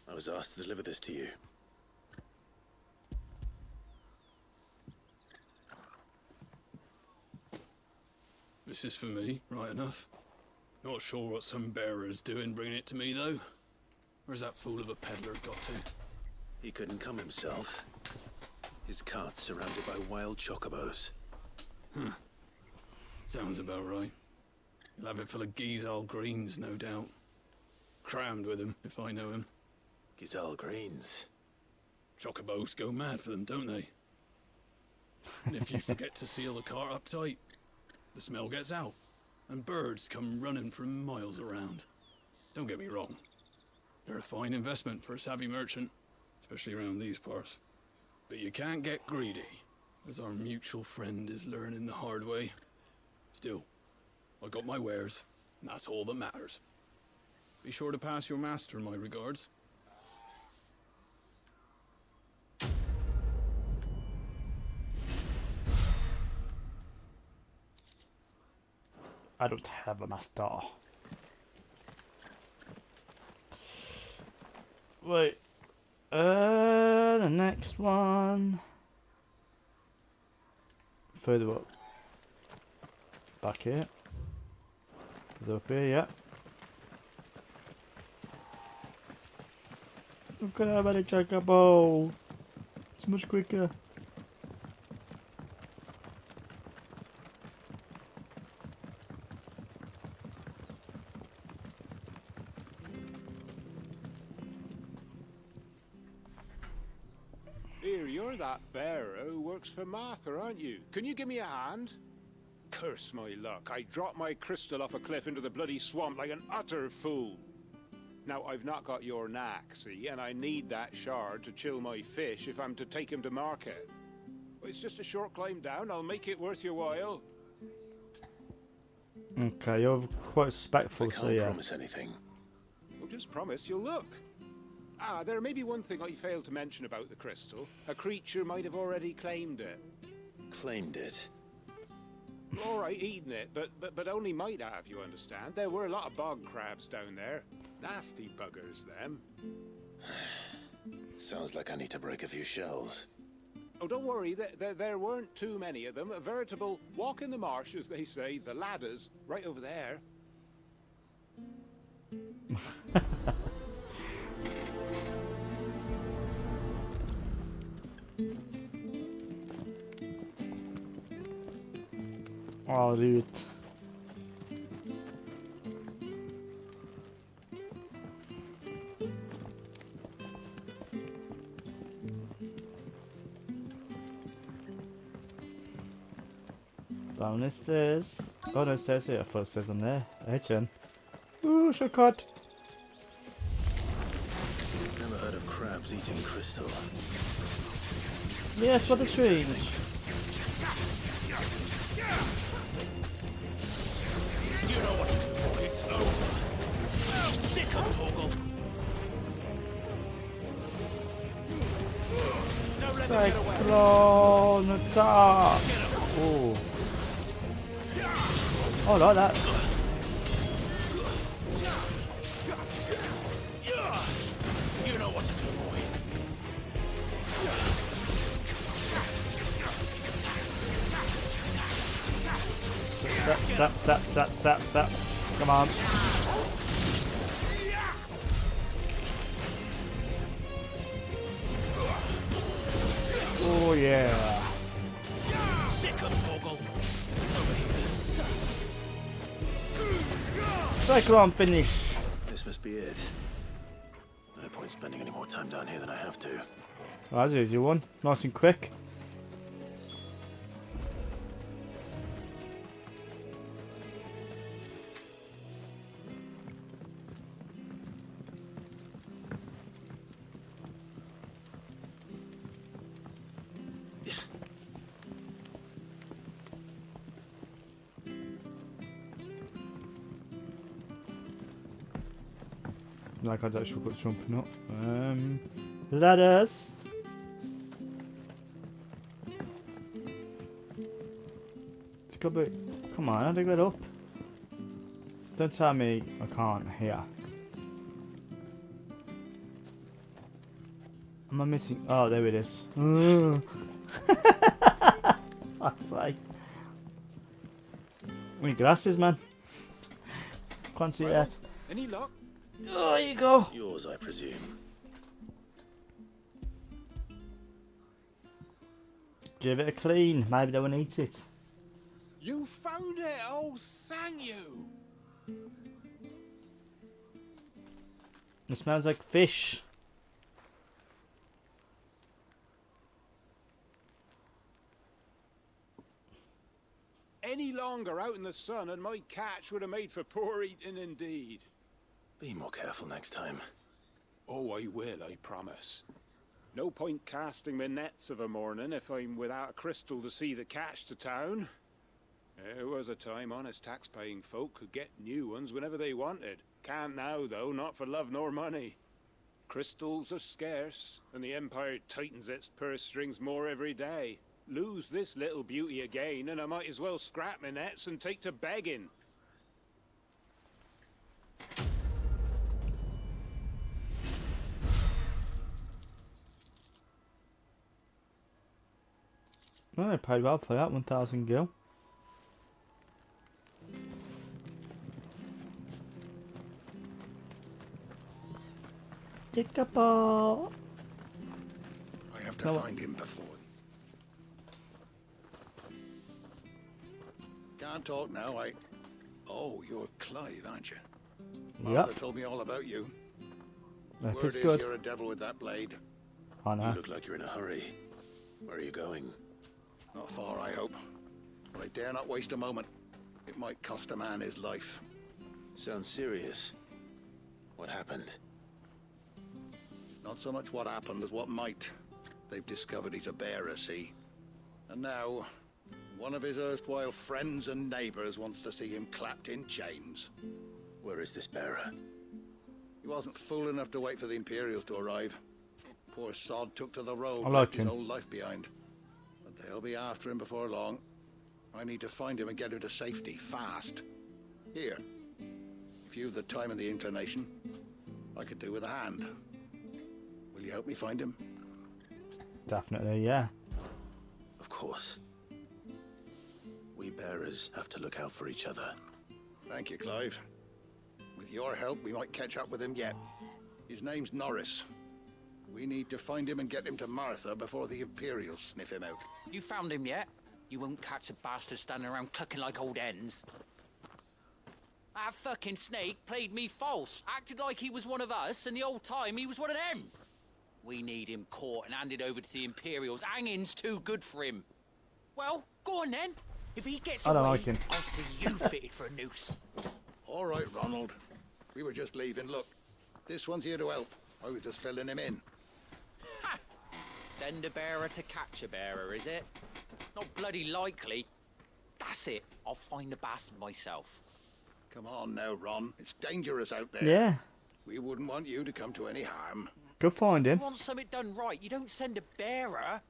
I was asked to deliver this to you. This is for me, right enough. Not sure what some bearer's doing bringing it to me, though. Where's that fool of a peddler got to? He couldn't come himself. His cart's surrounded by wild chocobos. Huh. Sounds about right. He'll have it full of Gizal greens, no doubt. Crammed with him, if I know him. Gizal greens? Chocobos go mad for them, don't they? And if you forget to seal the cart up tight, the smell gets out, and birds come running from miles around. Don't get me wrong. They're a fine investment for a savvy merchant, especially around these parts. But you can't get greedy, as our mutual friend is learning the hard way. Still, I got my wares, and that's all that matters. Be sure to pass your master my regards. I don't have a master. Wait. The next one. Further up. Back here. Further up here, yeah. Look at how many chocobo. It's much quicker. Here, you're that bearer who works for Martha, aren't you? Can you give me a hand? Curse my luck. I dropped my crystal off a cliff into the bloody swamp like an utter fool. Now, I've not got your knack, see, and I need that shard to chill my fish if I'm to take him to market. It's just a short climb down. I'll make it worth your while. Okay, you're quite respectful, I so can't yeah. promise anything. Well, just promise you'll look. Ah, there may be one thing I failed to mention about the crystal. A creature might have already claimed it. Claimed it? All right, eaten it, but only might have, you understand. There were a lot of bog crabs down there. Nasty buggers, them. Sounds like I need to break a few shells. Oh, don't worry, there weren't too many of them. A veritable walk in the marsh, as they say, the ladders, right over there. Oh, dude. Down the stairs. Oh, no stairs here. I thought it says on there. Hey, Chen. Ooh, shortcut. Never heard of crabs eating crystal. Yes, what a strange. You know what to do, boy. It's over. Sick of Torgal. Don't let them get away. Cyclone attack. Oh. Oh, like that. You know what to do, boy. Sap. Come on. Oh, yeah. Sick of Torgal. Cyclone finish. This must be it. No point spending any more time down here than I have to. That's an easy one. Nice and quick. Like I'd actually got jumping up. Ladders. It's got to be. Come on, how do I get up? Don't tell me I can't here. Am I missing? Oh, there it is. Fuck's sake. We need glasses, man. Can't see that. Any luck? Oh, there you go. Yours, I presume. Give it a clean. Maybe they won't eat it. You found it! Oh, thank you! It smells like fish. Any longer out in the sun and my catch would have made for poor eating indeed. Be more careful next time. Oh, I will, I promise. No point casting my nets of a morning if I'm without a crystal to see the catch to town. There was a time honest tax-paying folk could get new ones whenever they wanted. Can't now, though, not for love nor money. Crystals are scarce, and the Empire tightens its purse strings more every day. Lose this little beauty again, and I might as well scrap my nets and take to begging. Well, I paid well for that, 1,000 gil. Take a ball. I have to find him before. Can't talk now, Oh, you're Clive, aren't you? Martha told me all about you. Word is good. you're a devil with that blade. I know. You look like you're in a hurry. Where are you going? Not far, I hope. but I dare not waste a moment. It might cost a man his life. Sounds serious. What happened? Not so much what happened as what might. They've discovered he's a bearer, see? And now, one of his erstwhile friends and neighbors wants to see him clapped in chains. Where is this bearer? He wasn't fool enough to wait for the Imperials to arrive. Poor sod took to the road, I like left his him. whole life behind. But they'll be after him before long. I need to find him and get him to safety, fast. Here, if you've the time and the inclination, I could do with a hand. Will you help me find him? Definitely, yeah. Of course. We bearers have to look out for each other. Thank you, Clive. With your help, we might catch up with him yet. His name's Norris. We need to find him and get him to Martha before the Imperials sniff him out. You found him yet? You won't catch a bastard standing around clucking like old hens. That fucking snake played me false, acted like he was one of us, and the whole time he was one of them. We need him caught and handed over to the Imperials. Hanging's too good for him. Well, go on then. If he gets I don't away, like him. I'll see you fitted for a noose. All right, Ronald. We were just leaving. Look, this one's here to help. I was just filling him in. Ha! Send a bearer to catch a bearer, is it? Not bloody likely. That's it. I'll find the bastard myself. Come on now, Ron. It's dangerous out there. Yeah. We wouldn't want you to come to any harm. Go find him. You want something done right, you don't send a bearer.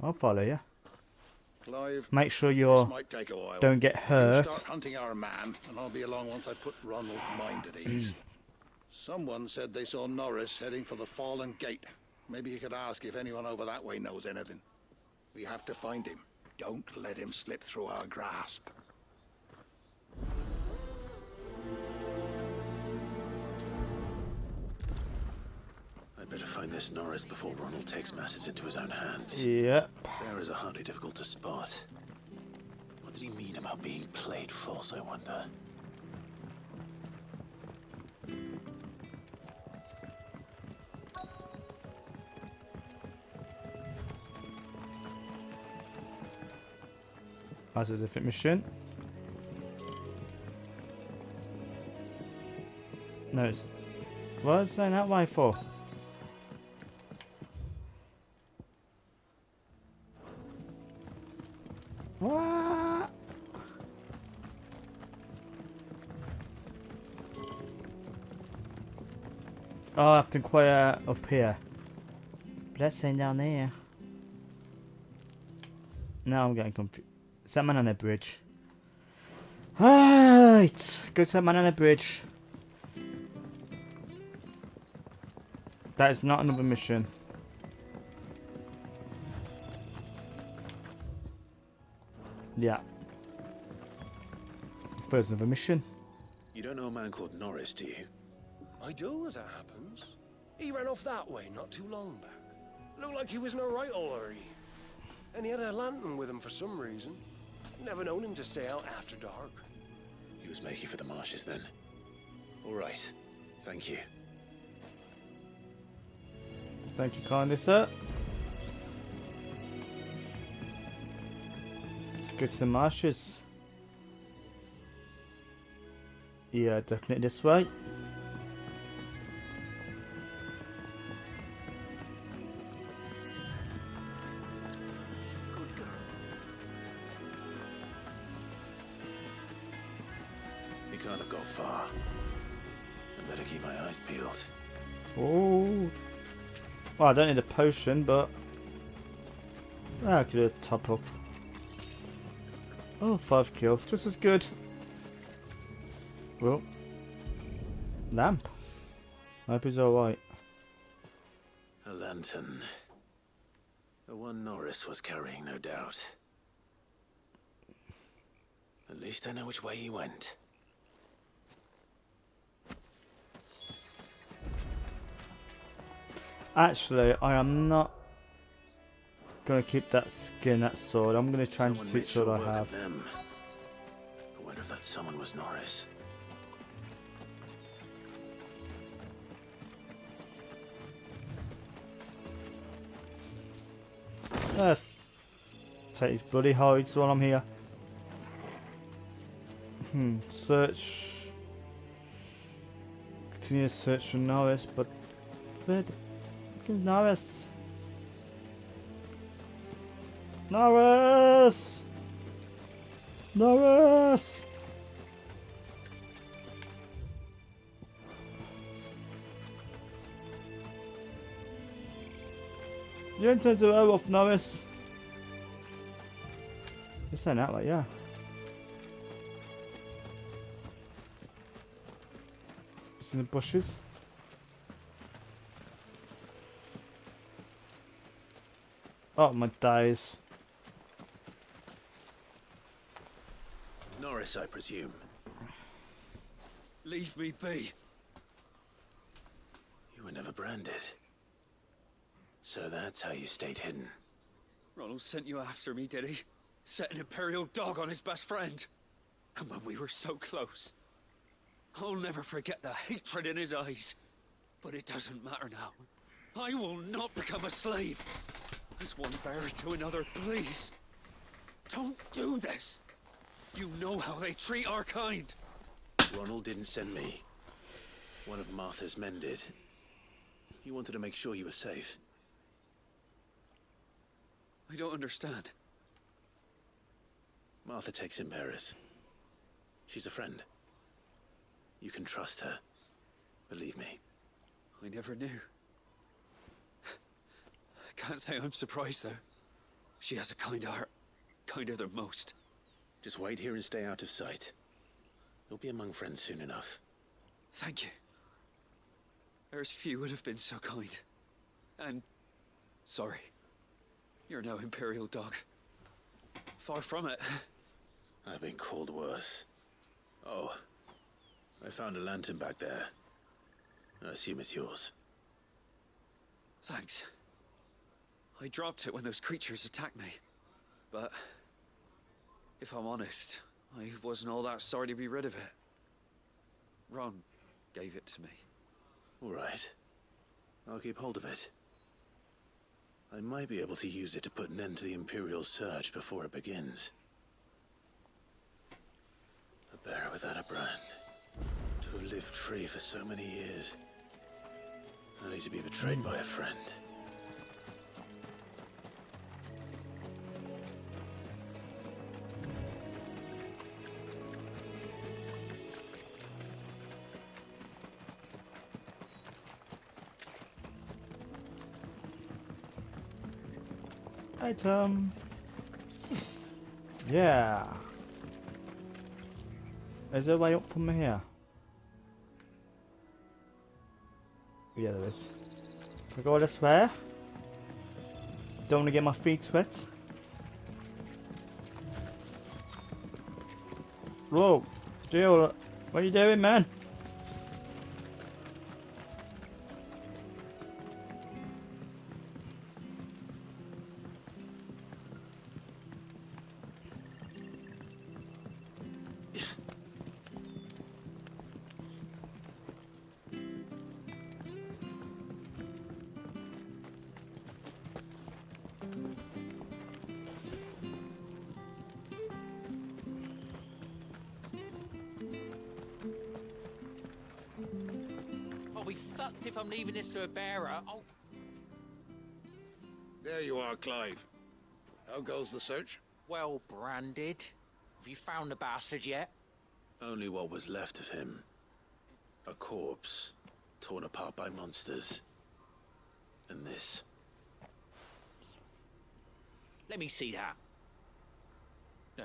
I'll follow you. Clive, Make sure this you might take a while. don't get You hurt. start hunting our man, and I'll be along once I put Ronald's mind at ease. Someone said they saw Norris heading for the Fallen Gate. Maybe you could ask if anyone over that way knows anything. We have to find him. Don't let him slip through our grasp. I'd better find this Norris before Ronald takes matters into his own hands. Yep. Bearers are hardly difficult to spot. What did he mean about being played false, I wonder? That's a different mission. No, it's... What was I saying that way for? What? Oh, I have to inquire up here. But that's saying down there. Now I'm getting confused. Is that man on a bridge? Right, go to that man on a bridge. That is not another mission. Yeah. There's another mission. You don't know a man called Norris, do you? I do, as it happens. He ran off that way not too long back. Looked like he was in a right all hurry. And he had a lantern with him for some reason. Never known him to stay out after dark. He was making for the marshes then. All right. Thank you. Thank you kindly, sir. Let's go to the marshes. Yeah, definitely this way. Good girl. We can't have got far. I better keep my eyes peeled. Oh. Well, I don't need a potion, but I could do a top up. Oh, 5 kill, just as good. Well, lamp. I hope he's alright. A lantern. The one Norris was carrying, no doubt. At least I know which way he went. Actually, I am not gonna keep that skin, that sword. I'm gonna change Someone to made each sword short I work have. of them. I wonder if that someone was Norris. Let's take these bloody hides while I'm here. Search. Continue to search for Norris, but where the fuck is Norris? Norris! Norris! You intend to go off, Norris? You're saying that like, yeah. It's in the bushes. Oh my days. Norris, I presume. Leave me be. You were never branded. So that's how you stayed hidden. Ronald sent you after me, did he? Set an Imperial dog on his best friend. And when we were so close. I'll never forget the hatred in his eyes. But it doesn't matter now. I will not become a slave. As one bearer to another, please. Don't do this. You know how they treat our kind. Ronald didn't send me. One of Martha's men did. He wanted to make sure you were safe. I don't understand. Martha takes in bearers. She's a friend. You can trust her. Believe me. I never knew. I can't say I'm surprised, though. She has a kind heart. Kinder than most. Just wait here and stay out of sight. You'll be among friends soon enough. Thank you. There's few would have been so kind. And... sorry. You're no Imperial dog. Far from it. I've been called worse. Oh. I found a lantern back there. I assume it's yours. Thanks. I dropped it when those creatures attacked me. But... if I'm honest, I wasn't all that sorry to be rid of it. Ron gave it to me. All right. I'll keep hold of it. I might be able to use it to put an end to the Imperial search before it begins. A bearer without a brand. To have lived free for so many years. Only to be betrayed by a friend. Item. Yeah. Is there a way up from here? Yeah, there is. Can I go this way? Don't want to get my feet wet. Whoa, Jill, what are you doing, man? I'll be fucked if I'm leaving this to a bearer. Oh. There you are, Clive. How goes the search? Well branded. Have you found the bastard yet? Only what was left of him. A corpse, torn apart by monsters. And this. Let me see that. No.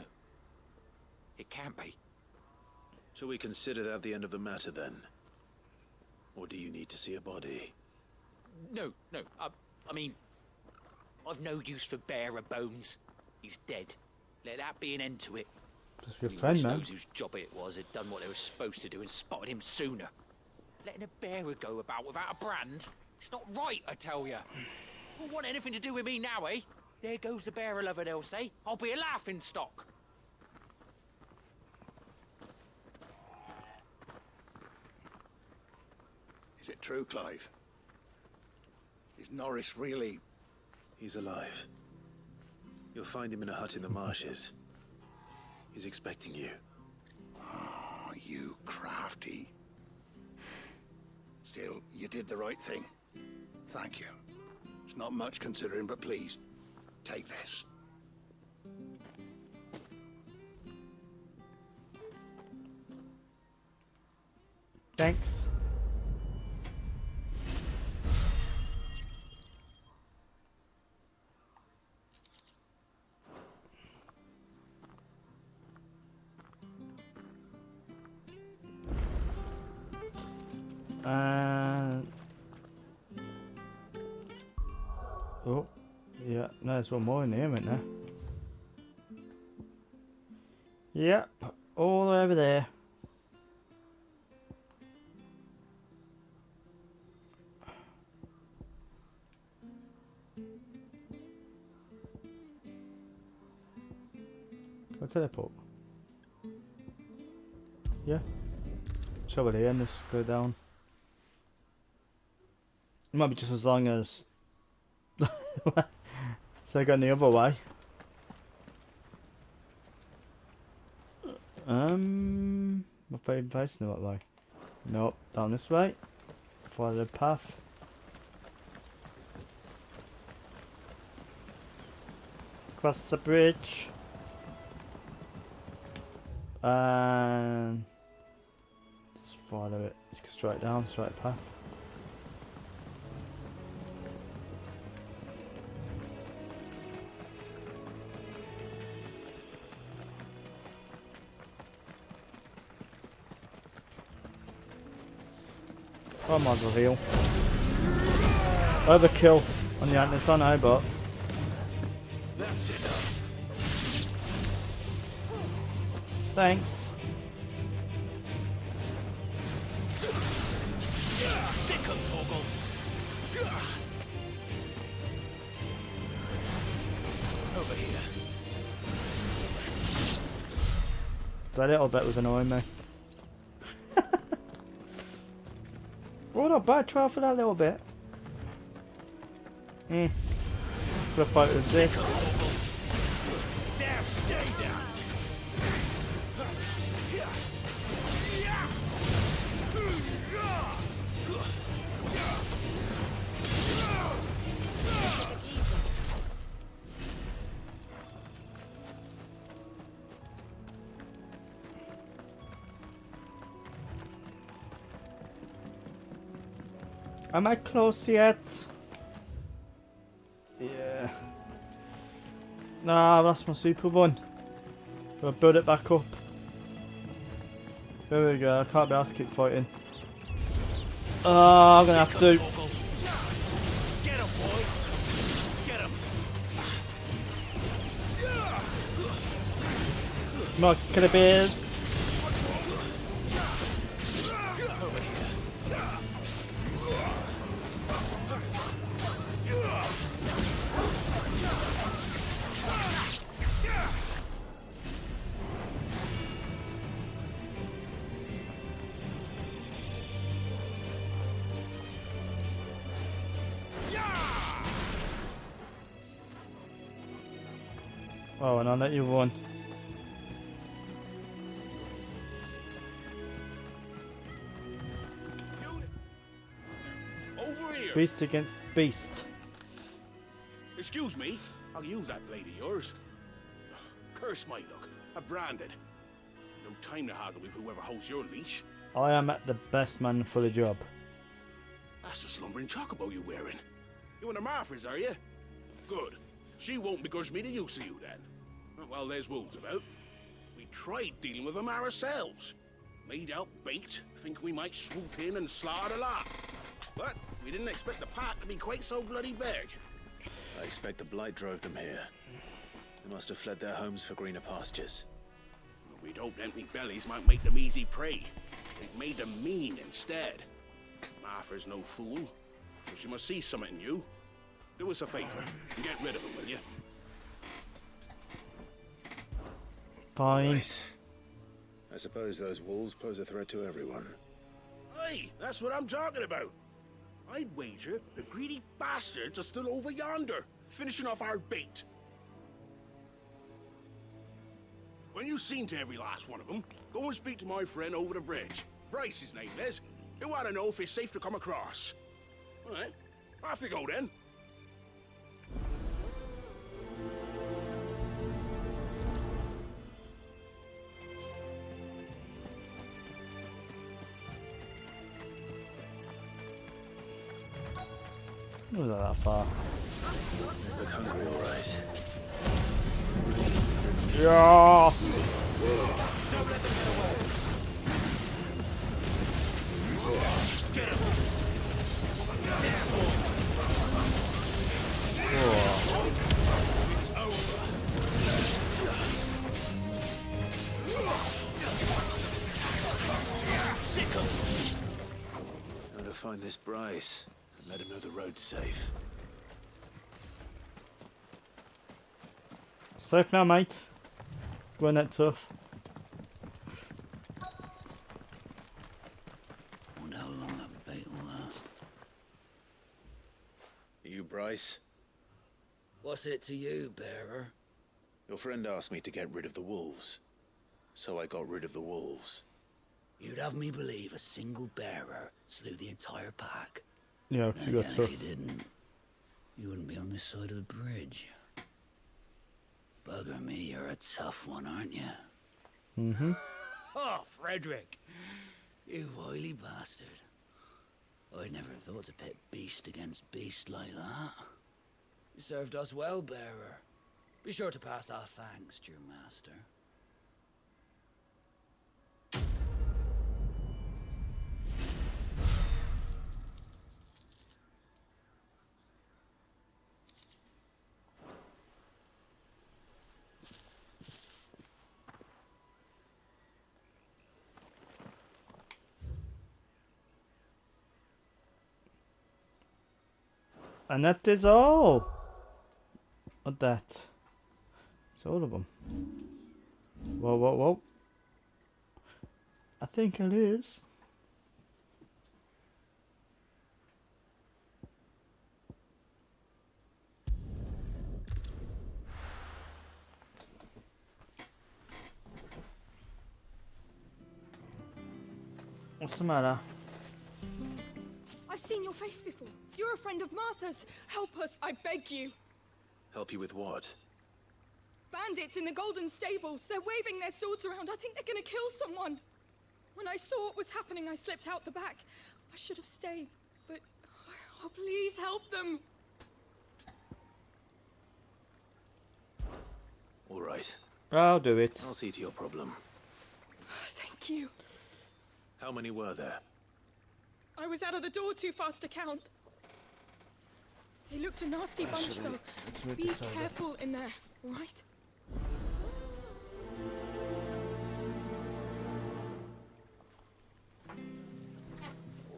It can't be. Shall we consider that the end of the matter, then? Or do you need to see a body? No. I mean, I've no use for bearer bones. He's dead. Let that be an end to it. That's your friend, man. Those whose job it was had done what they were supposed to do and spotted him sooner. Letting a bearer go about without a brand? It's not right, I tell you. Won't want anything to do with me now, eh? There goes the bearer lover, they'll say. I'll be a laughing stock. Is it true, Clive? Is Norris really... He's alive. You'll find him in a hut in the marshes. He's expecting you. crafty. Still, you did the right thing. Thank you. It's not much considering, but please, take this. Thanks. Oh, yeah, no, there's one more in here, isn't there? Yep, all over there. Go teleport. Yeah. Show it here and just go down. It might be just as long as so going the other way. My favourite place in the what way? Nope, down this way. Follow the path. Cross the bridge. And just follow it. Just go straight down, straight path. I might as well heal. Overkill on the Atlas, I know, but That's enough. thanks. Sick of Toggle. Over here. That little bit was annoying me. Well, not bad trial for that little bit. Could have fight with this. There, stay down. Am I close yet? Yeah. Nah, that's my super one. I'll build it back up. There we go, I can't be asked to keep fighting. Oh, I'm gonna have to. Get him, boy. Get him. Come on, killer bears. Oh, and I'll let you run. Over here. Beast against beast. Excuse me. I'll use that blade of yours. Curse my luck. I'm branded. No time to haggle with whoever holds your leash. I am at the best man for the job. That's the slumbering chocobo you're wearing. You and the Marfors, are you? Good. She won't begrudge me the use of you then. Well, there's wolves about. We tried dealing with them ourselves. Made out bait, think we might swoop in and slaughter the lot. But we didn't expect the pack to be quite so bloody big. I expect the blight drove them here. They must have fled their homes for greener pastures. We'd hoped empty bellies might make them easy prey. They've made them mean instead. Martha's no fool, so she must see something in you. Do us a favor and get rid of them, will you? Fine. Right. I suppose those wolves pose a threat to everyone. Hey, that's what I'm talking about. I'd wager the greedy bastards are still over yonder, finishing off our bait. when you've seen to every last one of them, go and speak to my friend over the bridge. Bryce, his name is. He'll want to know if it's safe to come across. All right, off you go then. Not that far. Look hungry, all right. Yes! Time to find this Bryce and let him know the road's safe. Safe now, mate. Going that tough. Wonder how long that bait will last. You, Bryce? What's it to you, bearer? Your friend asked me to get rid of the wolves. So I got rid of the wolves. You'd have me believe a single bearer slew the entire pack. Yeah, Then you got again, tough. if you didn't, you wouldn't be on this side of the bridge. Bugger me, you're a tough one, aren't you? Mm-hmm. Oh, Frederick! You wily bastard. I'd never thought to pit beast against beast like that. You served us well, bearer. Be sure to pass our thanks to your master. And that is all. What that? It's all of them. Whoa, whoa, whoa. I think it is. What's the matter? I've seen your face before. You're a friend of Martha's. Help us, I beg you. Help you with what? Bandits in the Golden Stables. They're waving their swords around. I think they're gonna kill someone. When I saw what was happening, I slipped out the back. I should have stayed, but... Oh, please help them. All right. I'll do it. I'll see to your problem. Thank you. How many were there? I was out of the door too fast to count. They looked a nasty bunch, Actually, though. let's move Be this over. careful in there, all right?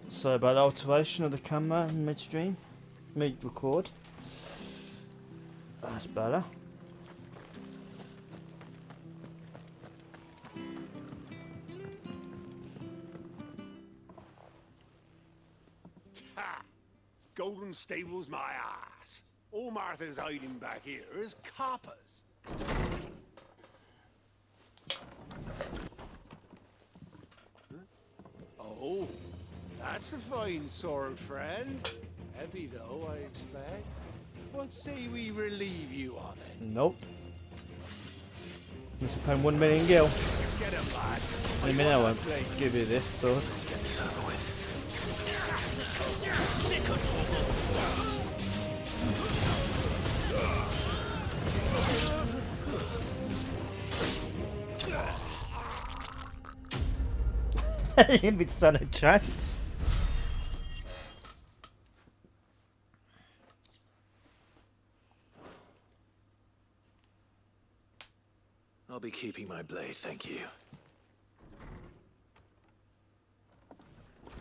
So about the alteration of the camera in midstream, mid-record. That's better. Ha! Golden Stables my ass. All Martha's hiding back here is coppers. Oh, that's a fine sword, friend. Heavy though, I expect. What say we relieve you of it? Nope. You should pay 1 million gil. Let's get him, lads. In a minute I won't give you this sword. Get this over with. You didn't stand a chance. I'll be keeping my blade, thank you.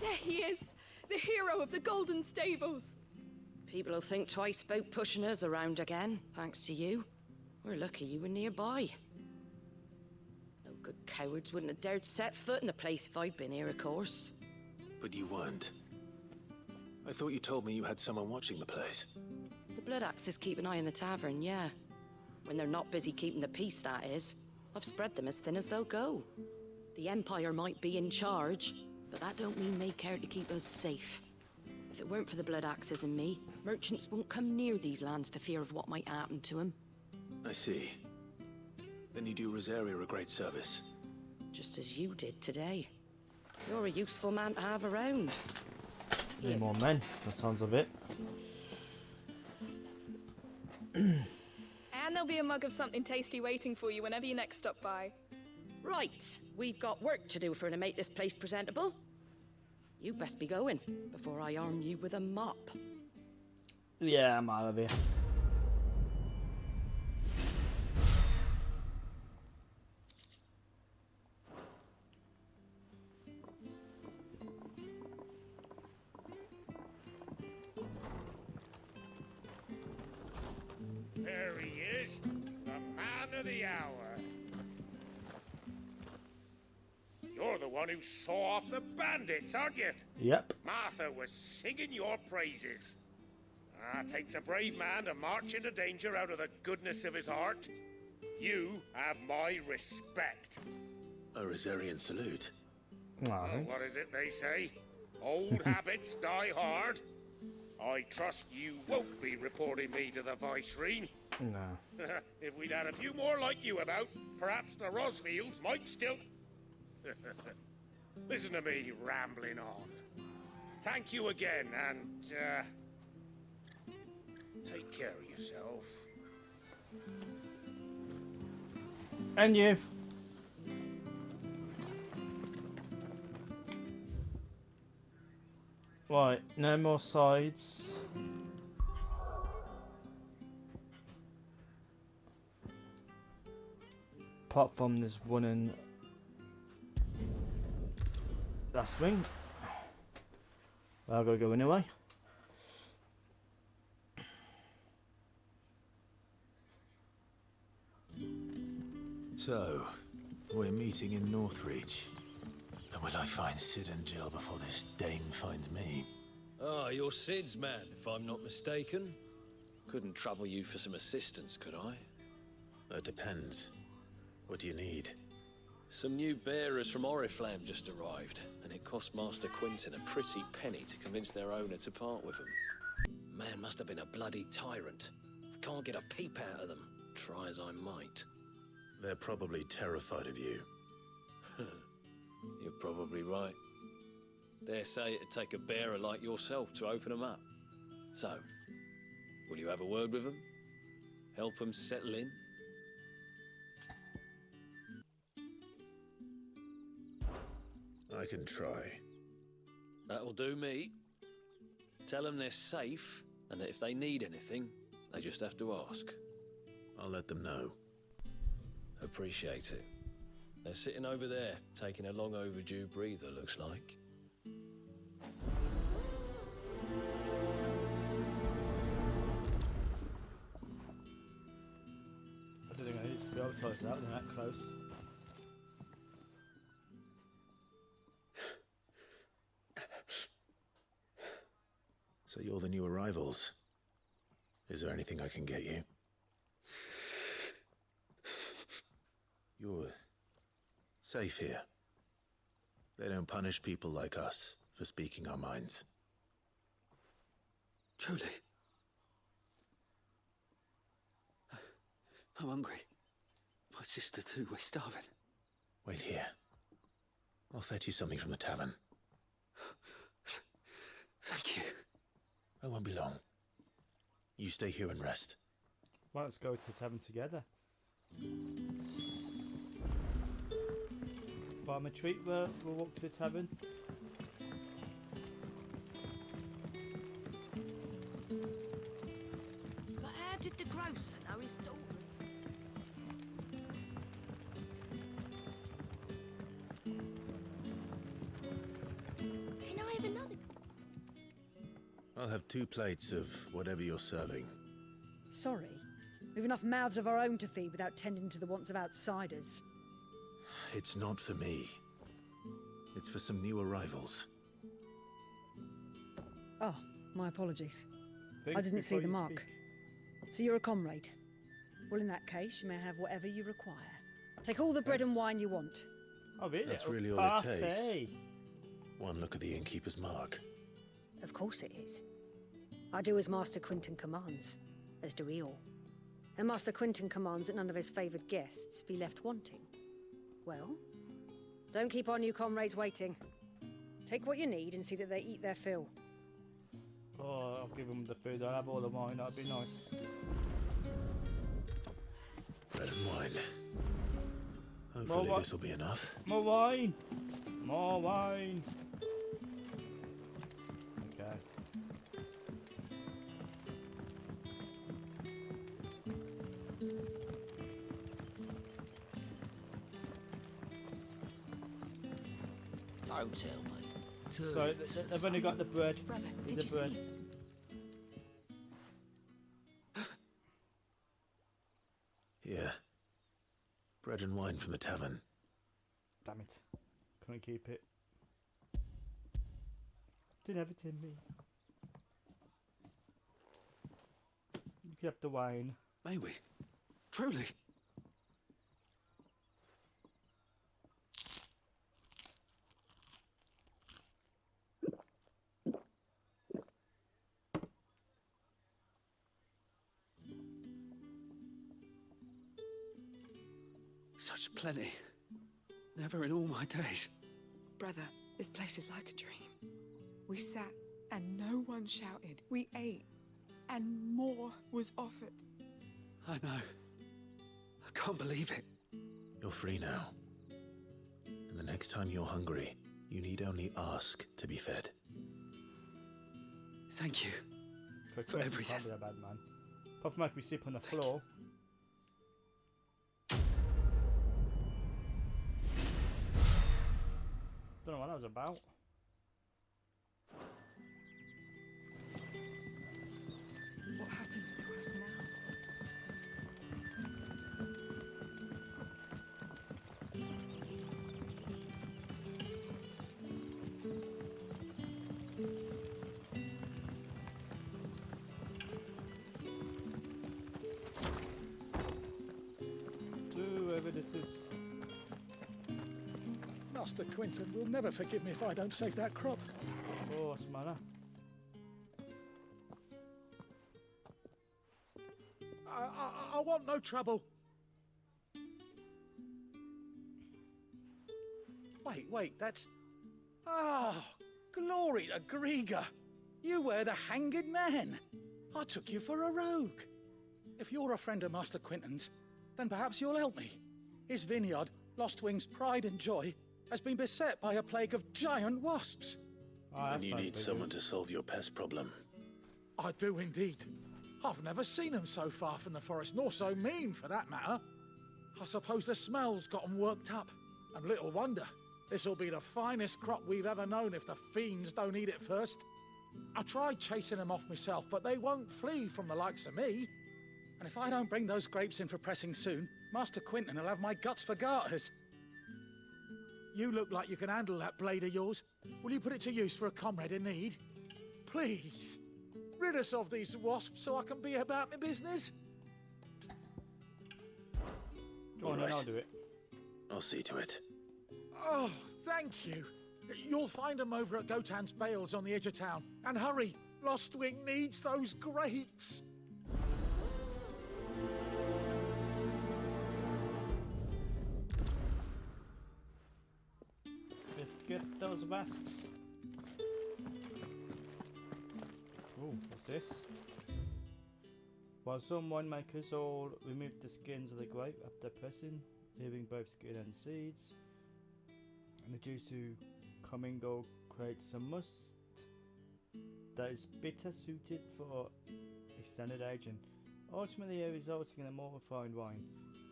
There he is, the hero of the Golden Stables. People will think twice about pushing us around again, thanks to you. We're lucky you were nearby. No good cowards wouldn't have dared set foot in the place if I'd been here, of course. But you weren't. I thought you told me you had someone watching the place. The Blood Axes keep an eye on the tavern, yeah. When they're not busy keeping the peace, that is. I've spread them as thin as they'll go. The Empire might be in charge, but that don't mean they care to keep us safe. If it weren't for the Blood Axes and me, merchants won't come near these lands for fear of what might happen to them. I see. Then you do Rosaria a great service. Just as you did today. You're a useful man to have around. Need more men, the sounds of it. And there'll be a mug of something tasty waiting for you whenever you next stop by. Right, we've got work to do for to make this place presentable. You best be going before I arm you with a mop. Yeah, I'm out of here. There he is, the man of the hour. You're the one who saw off the bandits, aren't you? Yep. Martha was singing your praises. Takes a brave man to march into danger out of the goodness of his heart. You have my respect. A Rosarian salute. What is it they say? Old habits die hard. I trust you won't be reporting me to the Viceroy. No. If we'd had a few more like you about, perhaps the Rosfields might still... Listen to me rambling on. Thank you again, and, take care of yourself. And you. Right, no more sides. Apart from this one in last wing. I'll go anyway. So, we're meeting in Northreach. And will I find Sid and Jill before this dame finds me? Ah, you're Sid's man, if I'm not mistaken. Couldn't trouble you for some assistance, could I? That depends. What do you need? Some new bearers from Oriflamme just arrived, and it cost Master Quinton a pretty penny to convince their owner to part with them. Man must have been a bloody tyrant. Can't get a peep out of them, try as I might. They're probably terrified of you. You're probably right. Dare say it'd take a bearer like yourself to open them up. So, will you have a word with them? Help them settle in? I can try. That'll do me. Tell them they're safe, and that if they need anything, they just have to ask. I'll let them know. Appreciate it. They're sitting over there, taking a long overdue breather, looks like. I don't think I need to be able to tell us that, they're that close. So you're the new arrivals. Is there anything I can get you? You're safe here. They don't punish people like us for speaking our minds. Truly. I'm hungry. My sister too, we're starving. Wait here. I'll fetch you something from the tavern. Thank you. I won't be long. You stay here and rest. Well, let's go to the tavern together. Buy them a treat, we'll walk to the tavern. But how did the grocer know his daughter? Can I have another? I'll have 2 plates of whatever you're serving. Sorry. We've enough mouths of our own to feed without tending to the wants of outsiders. It's not for me. It's for some new arrivals. Oh, my apologies. Think I didn't see before the you mark. So you're a comrade. Well, in that case, you may have whatever you require. Take all the bread and wine you want. Oh, really? That's really all Party. it takes. One look at the innkeeper's mark. Of course it is. I do as Master Quinton commands, as do we all. And Master Quinton commands that none of his favoured guests be left wanting. Well, don't keep our new comrades waiting. Take what you need and see that they eat their fill. Oh, I'll give them the food. I'll have all the wine. That'd be nice. Bread and wine. Hopefully this will be enough. More wine! More wine! Okay. Don't tell me. So they've only got the bread. Brother, With did the you bread. see? Here. Bread and wine from the tavern. Damn it. Couldn't keep it. Didn't have it in me. You could have the wine. May we? Truly? Such plenty. Never in all my days. Brother, this place is like a dream. We sat and no one shouted. We ate and more was offered. I know. I can't believe it. You're free now. And the next time you're hungry, you need only ask to be fed. Thank you. For everything. Can't be that bad, man. Apart from making me sleep on the floor. Don't know what that was about. What happens to us now? Whoever this is. Master Quinton will never forgive me if I don't save that crop. Of course, man. I want no trouble. Wait, that's... Ah, glory to Grieger. You were the hanged man. I took you for a rogue. If you're a friend of Master Quinton's, then perhaps you'll help me. His vineyard, Lostwing's pride and joy, has been beset by a plague of giant wasps. And you need someone to solve your pest problem. I do indeed. I've never seen them so far from the forest, nor so mean for that matter. I suppose the smell's got 'em worked up. And little wonder. This'll be the finest crop we've ever known if the fiends don't eat it first. I tried chasing them off myself, but they won't flee from the likes of me. And if I don't bring those grapes in for pressing soon, Master Quinton will have my guts for garters. You look like you can handle that blade of yours. Will you put it to use for a comrade in need? Please, rid us of these wasps so I can be about my business. Go on, then I'll do it. I'll see to it. Oh, thank you. You'll find them over at Gotan's Bales on the edge of town. And hurry, Lostwing needs those grapes. Let's get those wasps. Oh, what's this? While some winemakers all remove the skins of the grape after pressing, leaving both skin and seeds, and the juice to commingle creates a must that is bitter, suited for extended aging, ultimately resulting in a more refined wine.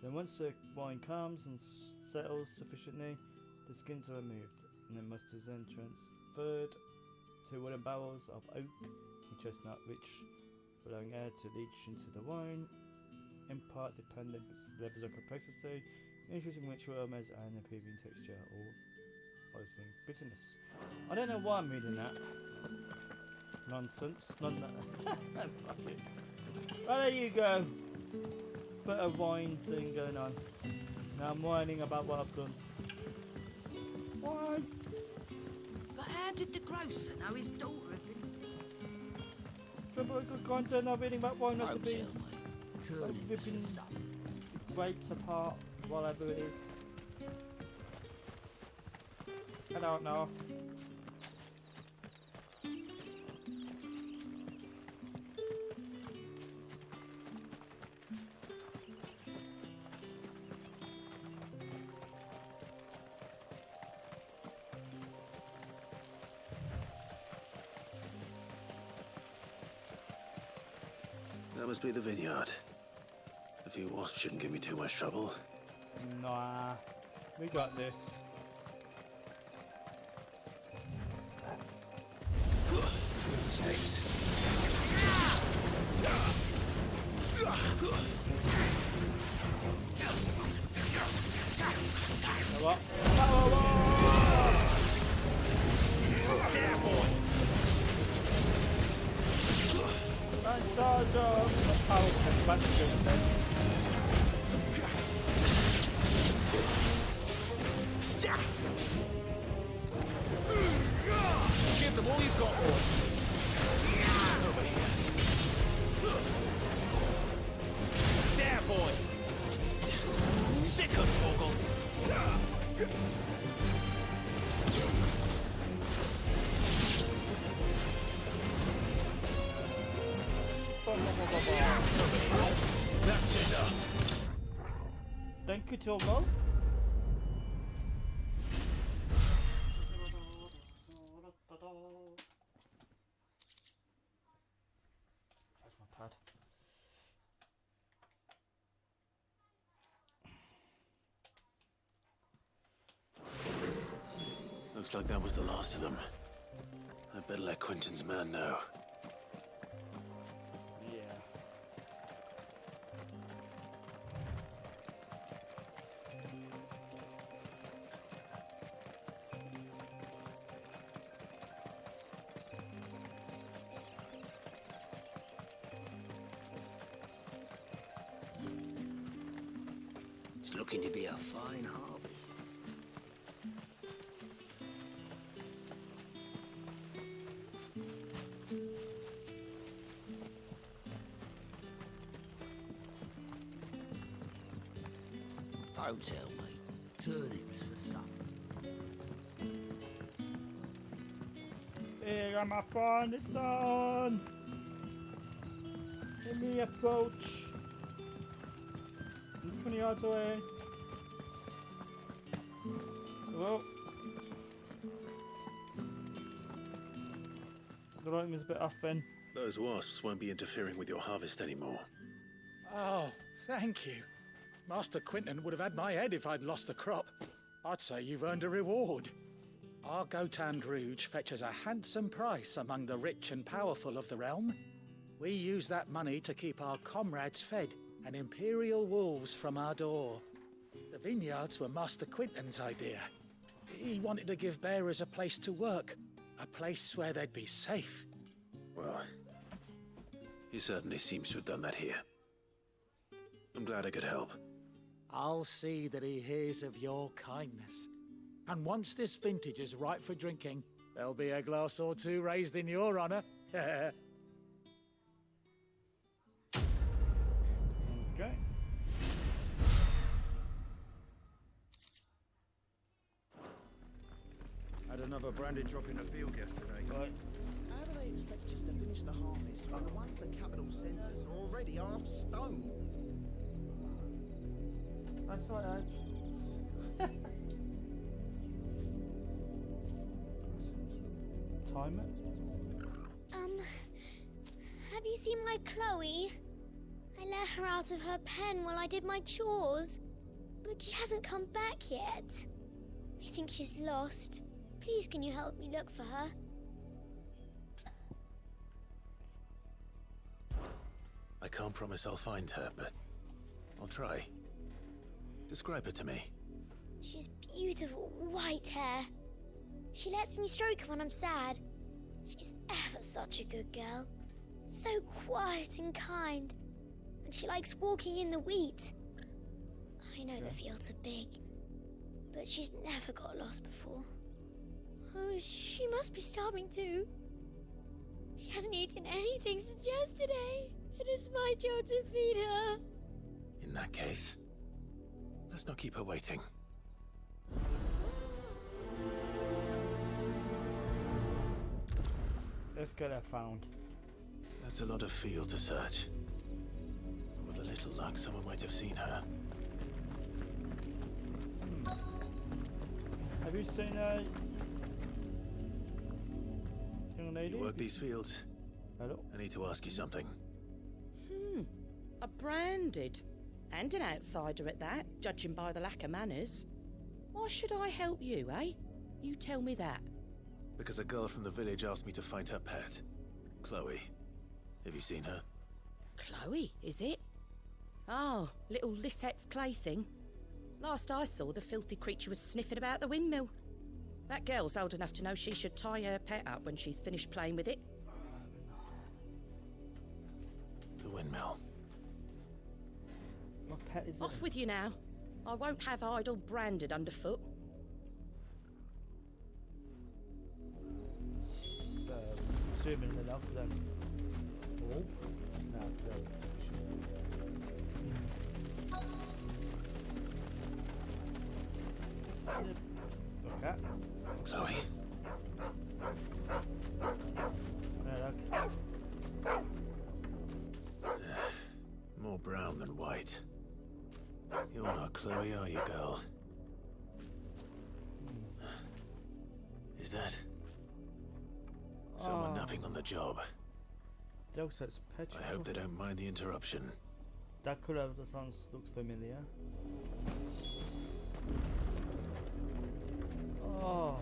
Then once the wine calms and settles sufficiently, the skins are removed, and the must is then transferred to wooden barrels of oak and chestnut, which, allowing air to leach into the wine, impart dependent levels of complexity, introducing rich aromas and improving texture or obviously bitterness. I don't know why I'm reading that nonsense. Fuck it. Well, there you go. Bit of wine thing going on. Now I'm whining about what I've done. Why? But how did the grocer know his daughter had been sick? Trouble with good content, I'm reading about wine recipes. Turn it Ripping for something. the grapes apart, whatever it is. I don't know. That must be the vineyard. A few wasps shouldn't give me too much trouble. Nah, we got this. Snakes. What? Yeah, boy. And charge up. Oh, that's good then. Give them all you've got, boy. Over here. There, boy. Sick of Torgal. That's enough. Thank you, Torgal. Where's my pad? Looks like that was the last of them. I better let Quentin's man know. Yeah. It's looking to be a fine harvest. Don't tell me. Turnips for supper. Here, I'm my friend, it's done. Let me approach. I'm 20 yards away. Hello? The lighting is a bit off then. Those wasps won't be interfering with your harvest anymore. Oh, thank you. Master Quentin would have had my head if I'd lost the crop. I'd say you've earned a reward. Our Gotand Rouge fetches a handsome price among the rich and powerful of the realm. We use that money to keep our comrades fed and imperial wolves from our door. The vineyards were Master Quentin's idea. He wanted to give bearers a place to work, a place where they'd be safe. Well, he certainly seems to have done that here. I'm glad I could help. I'll see that he hears of your kindness. And once this vintage is ripe for drinking, there'll be a glass or two raised in your honor. Okay. Had another branded drop in the field yesterday. Right. How do they expect us to finish the harvest when the ones the capital sends us are already half stoned? That's not right. Time it. Have you seen my Chloe? I let her out of her pen while I did my chores, but she hasn't come back yet. I think she's lost. Please, can you help me look for her? I can't promise I'll find her, but I'll try. Describe her to me. She's beautiful white hair. She lets me stroke her when I'm sad. She's ever such a good girl. So quiet and kind. And she likes walking in the wheat. I I know the fields are big, but she's never got lost before. Oh, she must be starving too. She hasn't eaten anything since yesterday. It is my job to feed her. In that case, let's not keep her waiting. Let's get her found. That's a lot of field to search. With a little luck, someone might have seen her. Have you seen a young lady? You work these fields? Hello? I need to ask you something. A branded. And an outsider at that, judging by the lack of manners. Why should I help you, eh? You tell me that. Because a girl from the village asked me to find her pet, Chloe. Have you seen her? Chloe, is it? Oh, little Lisette's plaything. Last I saw, the filthy creature was sniffing about the windmill. That girl's old enough to know she should tie her pet up when she's finished playing with it. The windmill. My pet is Off with you now. I won't have idle branded underfoot. Assuming enough then. Oh, no, no. Okay. Chloe. More brown than white. You're not Chloe, are you, girl? Is that someone napping on the job? I hope they don't mind the interruption. That colour of the sounds looks familiar. Oh.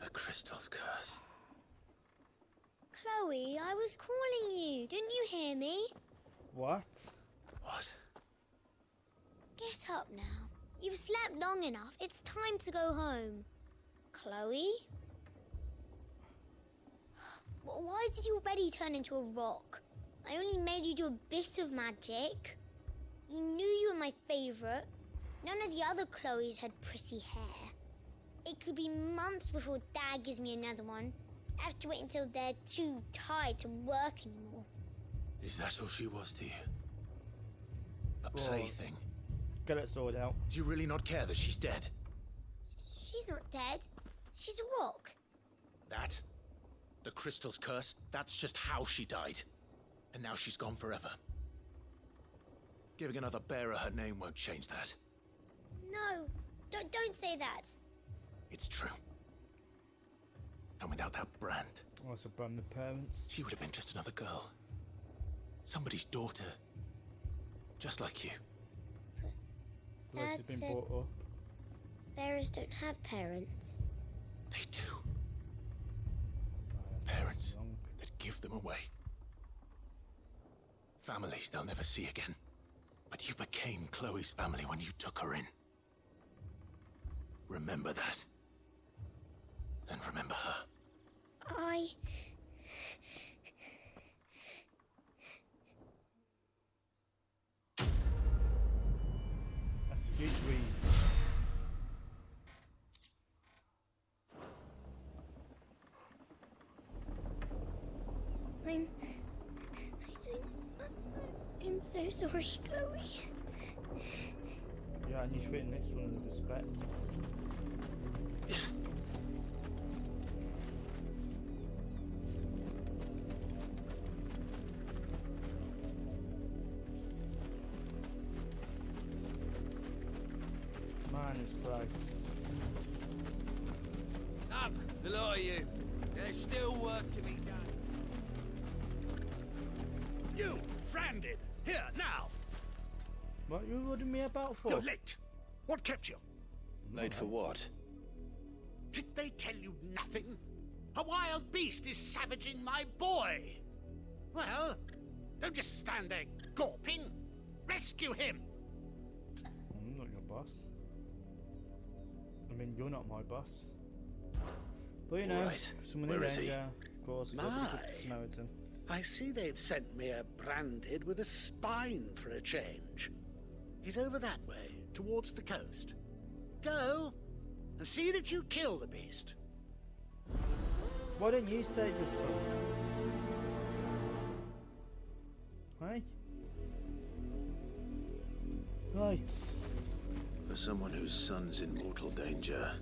The crystal's curse. Chloe, I was calling you. Didn't you hear me? What? What? Get up now. You've slept long enough. It's time to go home. Chloe? Why did you already turn into a rock? I only made you do a bit of magic. You knew you were my favourite. None of the other Chloes had pretty hair. It could be months before Dad gives me another one. I have to wait until they're too tired to work anymore. Is that all she was to you? A plaything? Get it sorted out. Do you really not care that she's dead? She's not dead. She's a rock. That? The crystal's curse? That's just how she died. And now she's gone forever. Giving another bearer her name won't change that. No, don't say that. It's true. And without that brand... Also brand the parents. She would have been just another girl. Somebody's daughter. Just like you. Dad been said brought up. bearers don't have parents. They do. Parents that give them away. Families they'll never see again. But you became Chloe's family when you took her in. Remember that. And remember her. That's a good breeze. I'm so sorry, Chloe. Yeah, and you treat the next one with respect. Minus price. Up, the lot of you. There's still work to be done. You, branded, here, now. What you ordered me about for? You're late. What kept you? Late for what? Did they tell you nothing? A wild beast is savaging my boy. Well, don't just stand there gawping. Rescue him. I'm not your boss. I mean, you're not my boss. But you know, Right. if someone Where in is he? danger, of course, you got to put the Samaritan. I see they've sent me a branded with a spine for a change. He's over that way, towards the coast. Go, and see that you kill the beast. Why don't you save your son? Hey? Right. For someone whose son's in mortal danger,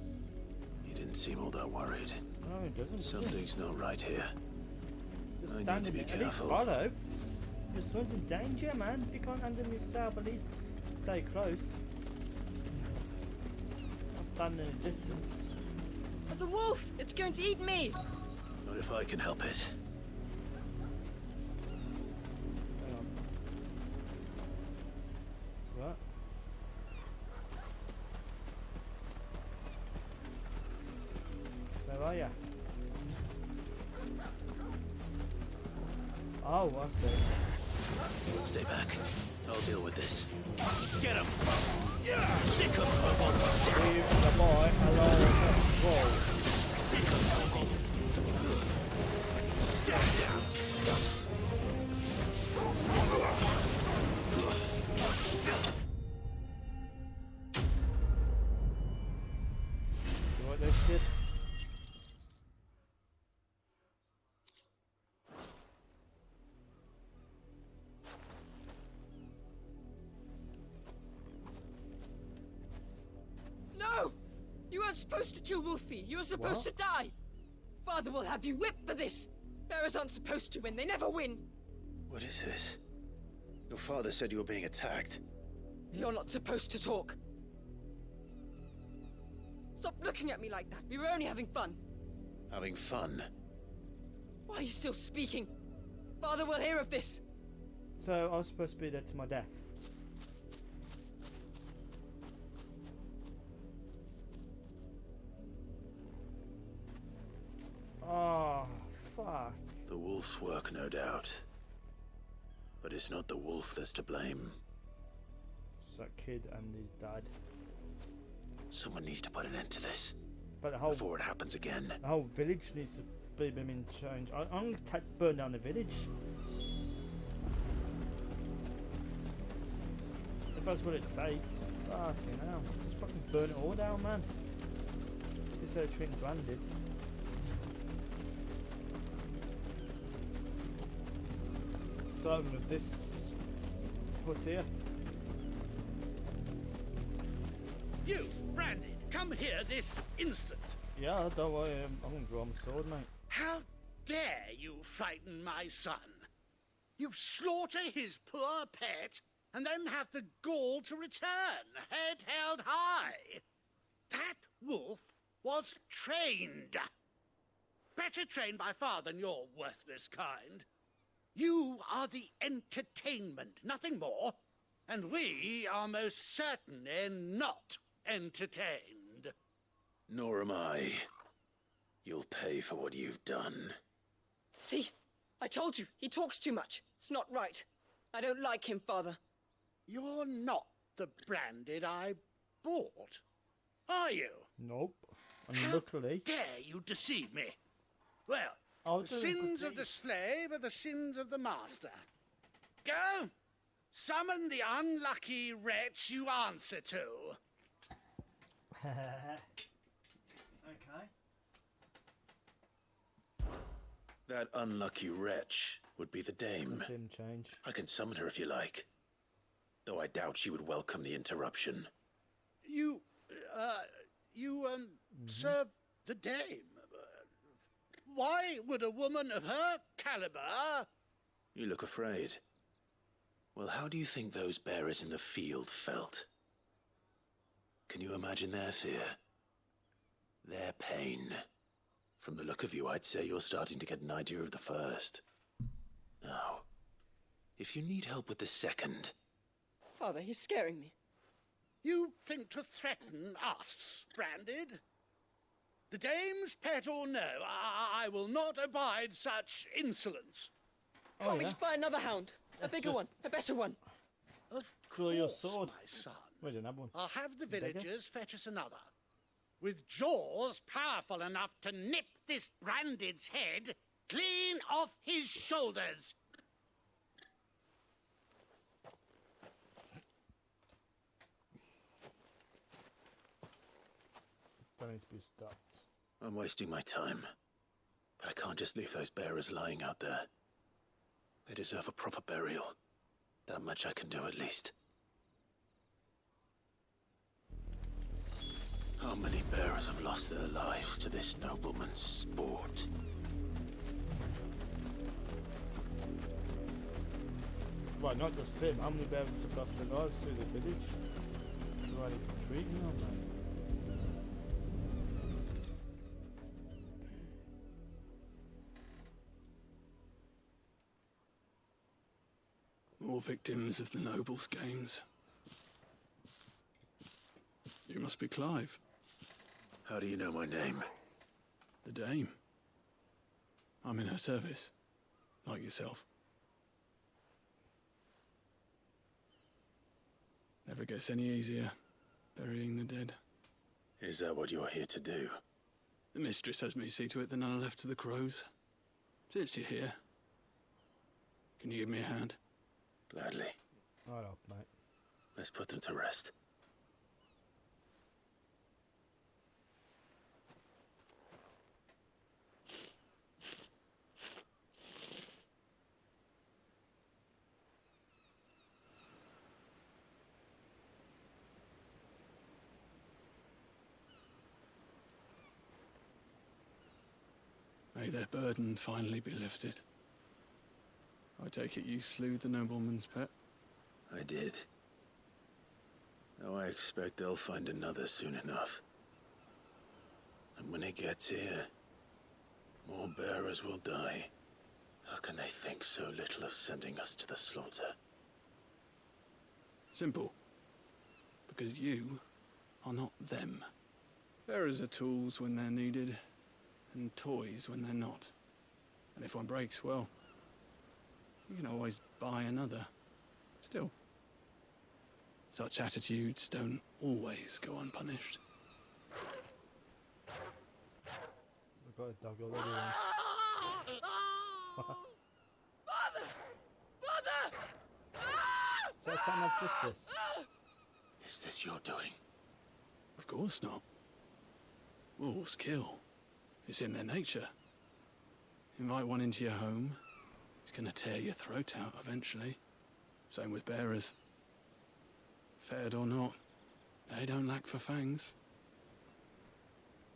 he didn't seem all that worried. No, he doesn't. Something's not right here. Just I stand need to be at least careful. follow. Your son's in danger, man. If you can't handle him yourself, at least stay close. Not stand in a distance. The wolf! It's going to eat me! Not if I can help it. Hang on. What? Where are you? Oh, I see. Stay back. I'll deal with this. Get him! Yeah! Sick of trouble! Leave the boy alone. Whoa. Sick of trouble! You want this shit? No! You weren't supposed to kill Wolfie. You were supposed to die. Father will have you whipped for this. Bearers aren't supposed to win. They never win. What is this? Your father said you were being attacked. You're not supposed to talk. Stop looking at me like that. We were only having fun. Having fun? Why are you still speaking? Father will hear of this. So I was supposed to be there to my death. Oh, fuck. The wolf's work, no doubt. But it's not the wolf that's to blame. It's that kid and his dad. Someone needs to put an end to this. But the whole, before it happens again. The whole village needs to be in change. I'm going to burn down the village. If that's what it takes. Fucking hell. Just fucking burn it all down, man. Instead of treating branded. Starting with this hut here. You, Branded, come here this instant. Yeah, don't worry, I'm gonna draw my sword, mate. How dare you frighten my son? You slaughter his poor pet, and then have the gall to return, head held high. That wolf was trained. Better trained by far than your worthless kind. You are the entertainment, nothing more. And we are most certainly not entertained. Nor am I. You'll pay for what you've done. See? I told you, he talks too much. It's not right. I don't like him, Father. You're not the Branded I bought, are you? Nope. And How luckily... dare you deceive me? Well, the sins of the slave are the sins of the master. Go! Summon the unlucky wretch you answer to. Okay. That unlucky wretch would be the dame. Let's him change. I can summon her if you like. Though I doubt she would welcome the interruption. You serve the dame. Why would a woman of her caliber... You look afraid. Well, how do you think those bearers in the field felt? Can you imagine their fear? Their pain? From the look of you, I'd say you're starting to get an idea of the first. Now, if you need help with the second... Father, he's scaring me. You think to threaten us, Branded? The dame's pet or no, I will not abide such insolence. Can't we just buy another hound? A bigger one, a better one. Of Draw your course, sword. my son. We don't have one. I'll have the Bigger? villagers fetch us another. With jaws powerful enough to nip this Branded's head Clean off his shoulders! Don't need to be stopped. I'm wasting my time. But I can't just leave those bearers lying out there. They deserve a proper burial. That much I can do at least. How many bearers have lost their lives to this nobleman's sport? Well, not just him. How many bearers have lost their lives through the village? Why are they treating them, man? More victims of the Nobles' games. You must be Clive. How do you know my name? The Dame. I'm in her service, like yourself. Never gets any easier, burying the dead. Is that what you're here to do? The mistress has me see to it that none are left to the crows. Since you're here, can you give me a hand? Gladly. Right up, mate. Let's put them to rest. May their burden finally be lifted. I take it you slew the nobleman's pet? I did. Now I expect they'll find another soon enough. And when it gets here, more bearers will die. How can they think so little of sending us to the slaughter? Simple. Because you are not them. Bearers are tools when they're needed, and toys when they're not. And if one breaks, well, you can always buy another. Still, such attitudes don't always go unpunished. We've got a dog already. Father! Father! Is that a sign of justice? Is this your doing? Of course not. Wolves kill. It's in their nature. Invite one into your home, it's gonna tear your throat out eventually. Same with bearers. Fed or not, they don't lack for fangs.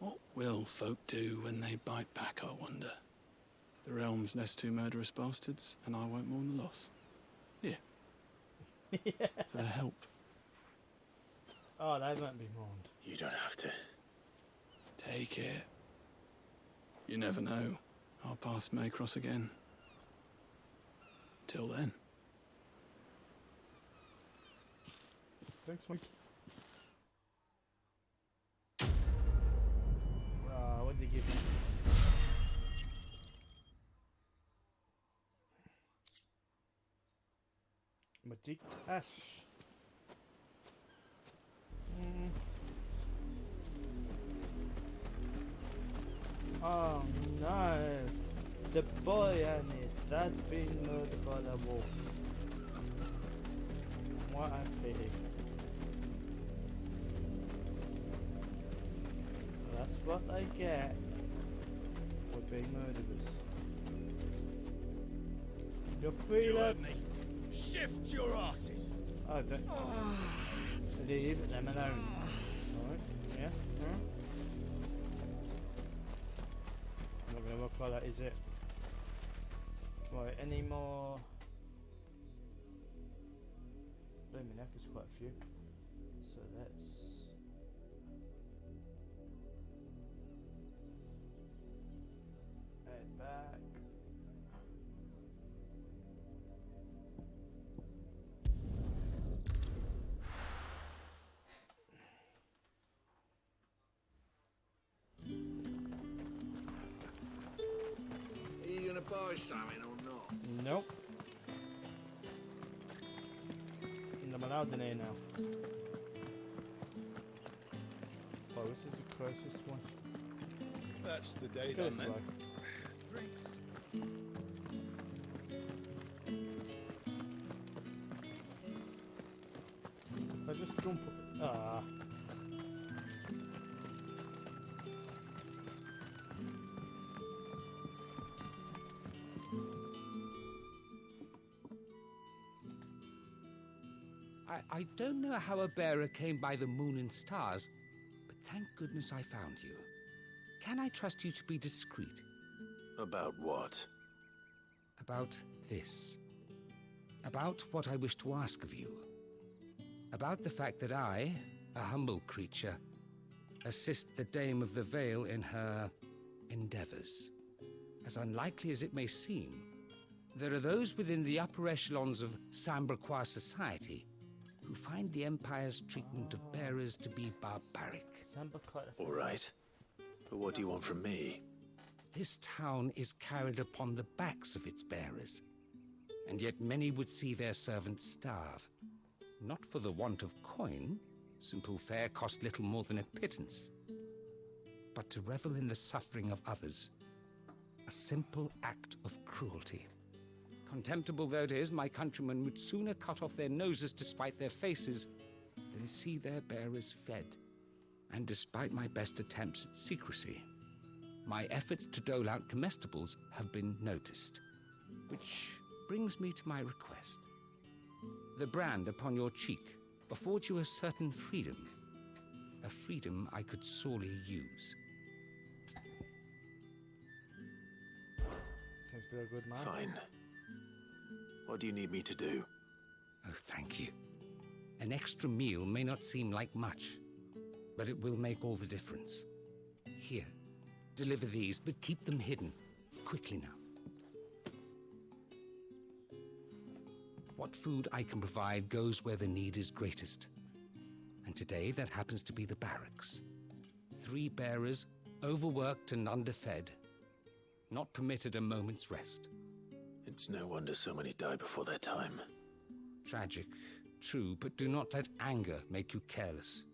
What will folk do when they bite back, I wonder? The realm's nest two murderous bastards, and I won't mourn the loss. Here. Yeah. For their help. Oh, they won't be mourned. You don't have to. Take it. You never know. Our paths may cross again. Till then. Thanks, Mike. What did you give me? Magic Ash. Oh no, the boy and his dad being murdered by the wolf. What a pity. That's what they get for being murderers. You're free, lads. Shift your asses! Oh, don't. Leave them alone. Alright, yeah. Not gonna work like that, is it? Right, any more? Blooming heck, there's quite a few. So let's. Head back. Are you gonna buy something or not? Nope. I'm allowed in here now. Oh, this is the closest one. That's the day Goes done then. like. Drinks. I just jump up. Ah. I don't know how a bearer came by the moon and stars, but thank goodness I found you. Can I trust you to be discreet? About what? About this. About what I wish to ask of you. About the fact that I, a humble creature, assist the Dame of the Vale in her endeavors. As unlikely as it may seem, there are those within the upper echelons of Samberquois society who find the Empire's treatment of bearers to be barbaric. All right. But what do you want from me? This town is carried upon the backs of its bearers, and yet many would see their servants starve. Not for the want of coin, simple fare cost little more than a pittance, but to revel in the suffering of others, a simple act of cruelty. Contemptible though it is, my countrymen would sooner cut off their noses to spite their faces than see their bearers fed. And despite my best attempts at secrecy, my efforts to dole out comestibles have been noticed. Which brings me to my request. The brand upon your cheek affords you a certain freedom. A freedom I could sorely use. Seems to be a good man. Fine. What do you need me to do? Oh, thank you. An extra meal may not seem like much, but it will make all the difference. Here, deliver these, but keep them hidden. Quickly now. What food I can provide goes where the need is greatest. And today that happens to be the barracks. 3 bearers, overworked and underfed, not permitted a moment's rest. It's no wonder so many die before their time. Tragic, true, but do not let anger make you careless.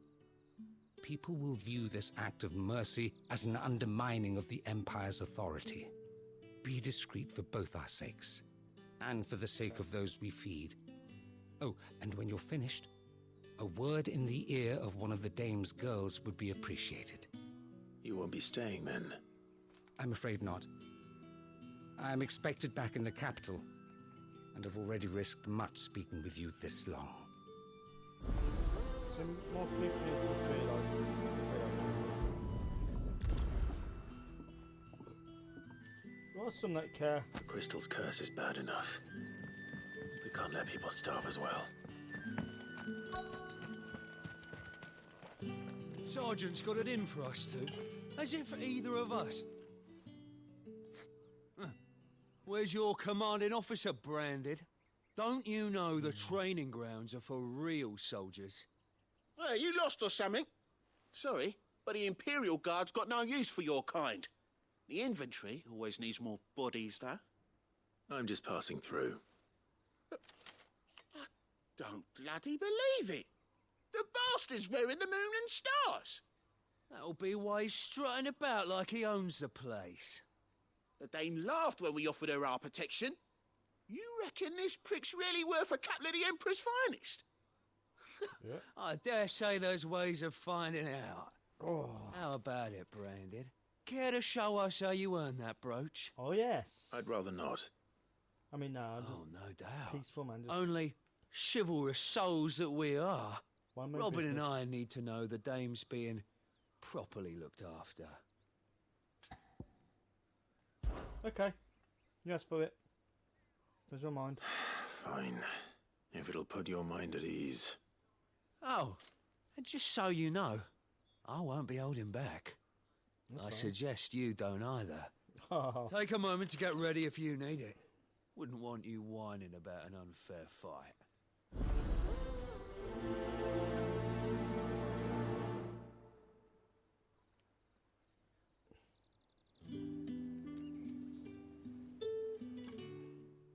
People will view this act of mercy as an undermining of the Empire's authority. Be discreet for both our sakes, and for the sake of those we feed. Oh, and when you're finished, a word in the ear of one of the Dame's girls would be appreciated. You won't be staying then? I'm afraid not. I'm expected back in the capital, and have already risked much speaking with you this long. So more people need to be like... Well, some that care. The crystal's curse is bad enough. We can't let people starve as well. Sergeant's got it in for us two, as if for either of us. Where's your commanding officer, Branded? Don't you know the training grounds are for real soldiers? Hey, you lost or something? Sorry, but the Imperial Guard's got no use for your kind. The infantry always needs more bodies, though. I'm just passing through. I don't bloody believe it. The bastard's wearing the moon and stars. That'll be why he's strutting about like he owns the place. The Dame laughed when we offered her our protection. You reckon this prick's really worth a couple of the Emperor's finest? Yeah. I dare say there's ways of finding out. Oh. How about it, Branded? Care to show us how you earned that brooch? Oh, yes. I'd rather not. I mean, no, I'm just... Oh, no doubt. Peaceful, man. Just... Only chivalrous souls that we are. Robin business. and I need to know the Dame's being properly looked after. Okay. You asked for it. Does your mind? Fine. If it'll put your mind at ease. Oh, and just so you know, I won't be holding back. I suggest you don't either. Oh. Take a moment to get ready if you need it. Wouldn't want you whining about an unfair fight.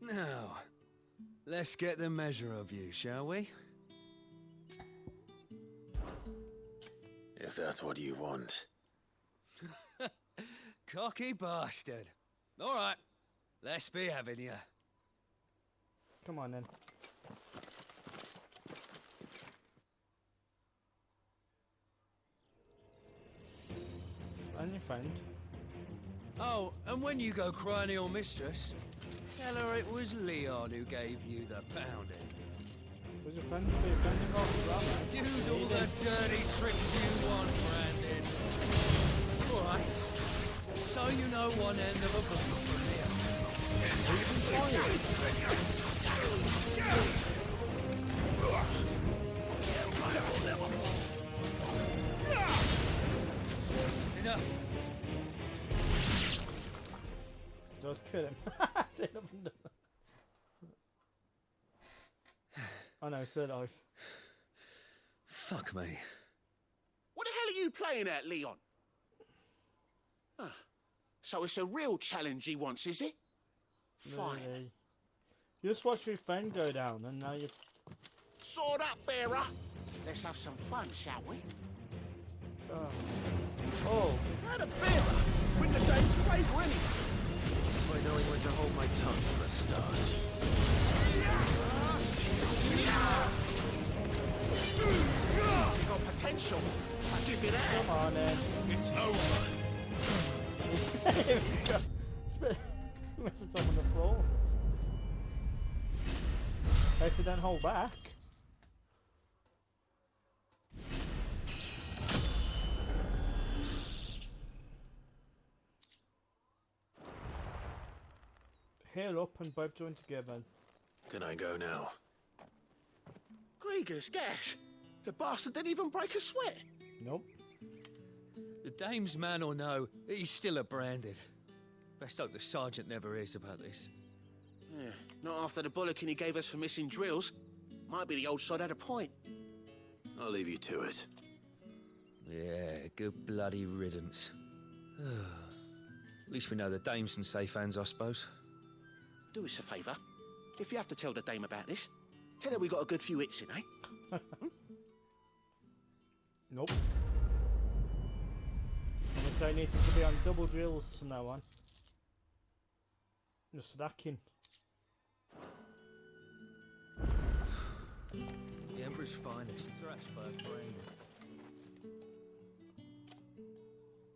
Now, let's get the measure of you, shall we? If that's what you want. Cocky bastard. All right, Let's be having you. Come on then. And your friend. Oh, and when you go crying to your mistress, tell her it was Leon who gave you the pounding. Was your friend defending off? Use all the dirty tricks you want, Brandon. All right. So you know one end of a book from Enough. Just kill him. Say nothing. I know, so alive. Fuck me. What the hell are you playing at, Leon? Ah, so it's a real challenge he wants, is it? Fine. Really? You just watched your friend go down and now you... Sword up, bearer. Let's have some fun, shall we? Oh. Not a bearer. Win the day's favour, anyway. By knowing when to hold my tongue for a start. You got potential. I give you that. Come on then. It's over. Here we go. Mess it up on the floor. Okay, so don't hold back. Heal up and both join together. Can I go now? Grieger's gash. The bastard didn't even break a sweat. Nope. The dame's man or no, he's still a branded. Best hope the sergeant never hears about this. Yeah, not after the bollocking he gave us for missing drills. Might be the old sod had a point. I'll leave you to it. Yeah, good bloody riddance. At least we know the dame's in safe hands, I suppose. Do us a favour. If you have to tell the dame about this, tell her we got a good few hits in, eh? Nope. I'm gonna say needs to be on double drills from now on. Just stacking. The Emperor's finest, Thrashburg branded.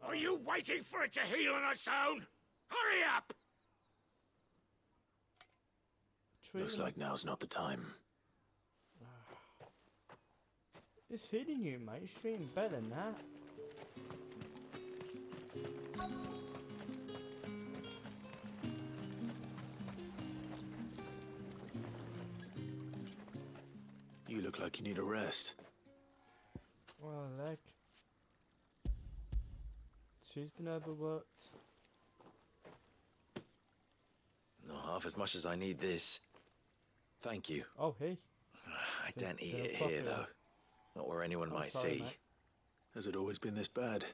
Are you waiting for it to heal on its own? Hurry up! Looks like now's not the time. It's hitting you, mate. It's treating better than that. You look like you need a rest. Well, leg. She's been overworked. Not half as much as I need this. Thank you. Oh, hey. I don't eat it here, though. Not where anyone might sorry, see. mate. Has it always been this bad?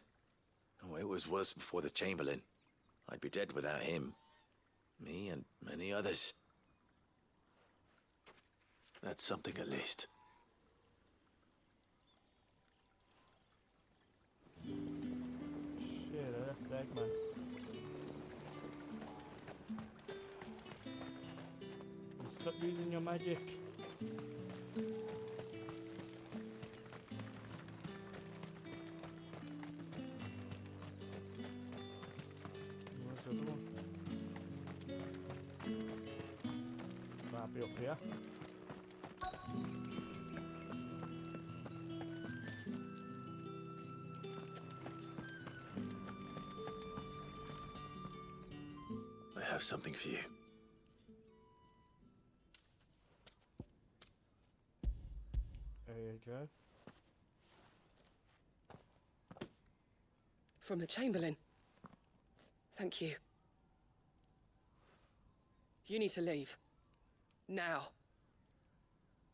Oh, it was worse before the Chamberlain. I'd be dead without him. Me and many others. That's something at least. Shit, I left leg, man. Stop using your magic. Where's the other one? Might be up here. I have something for you. There you go. From the Chamberlain. Thank you. You need to leave. Now.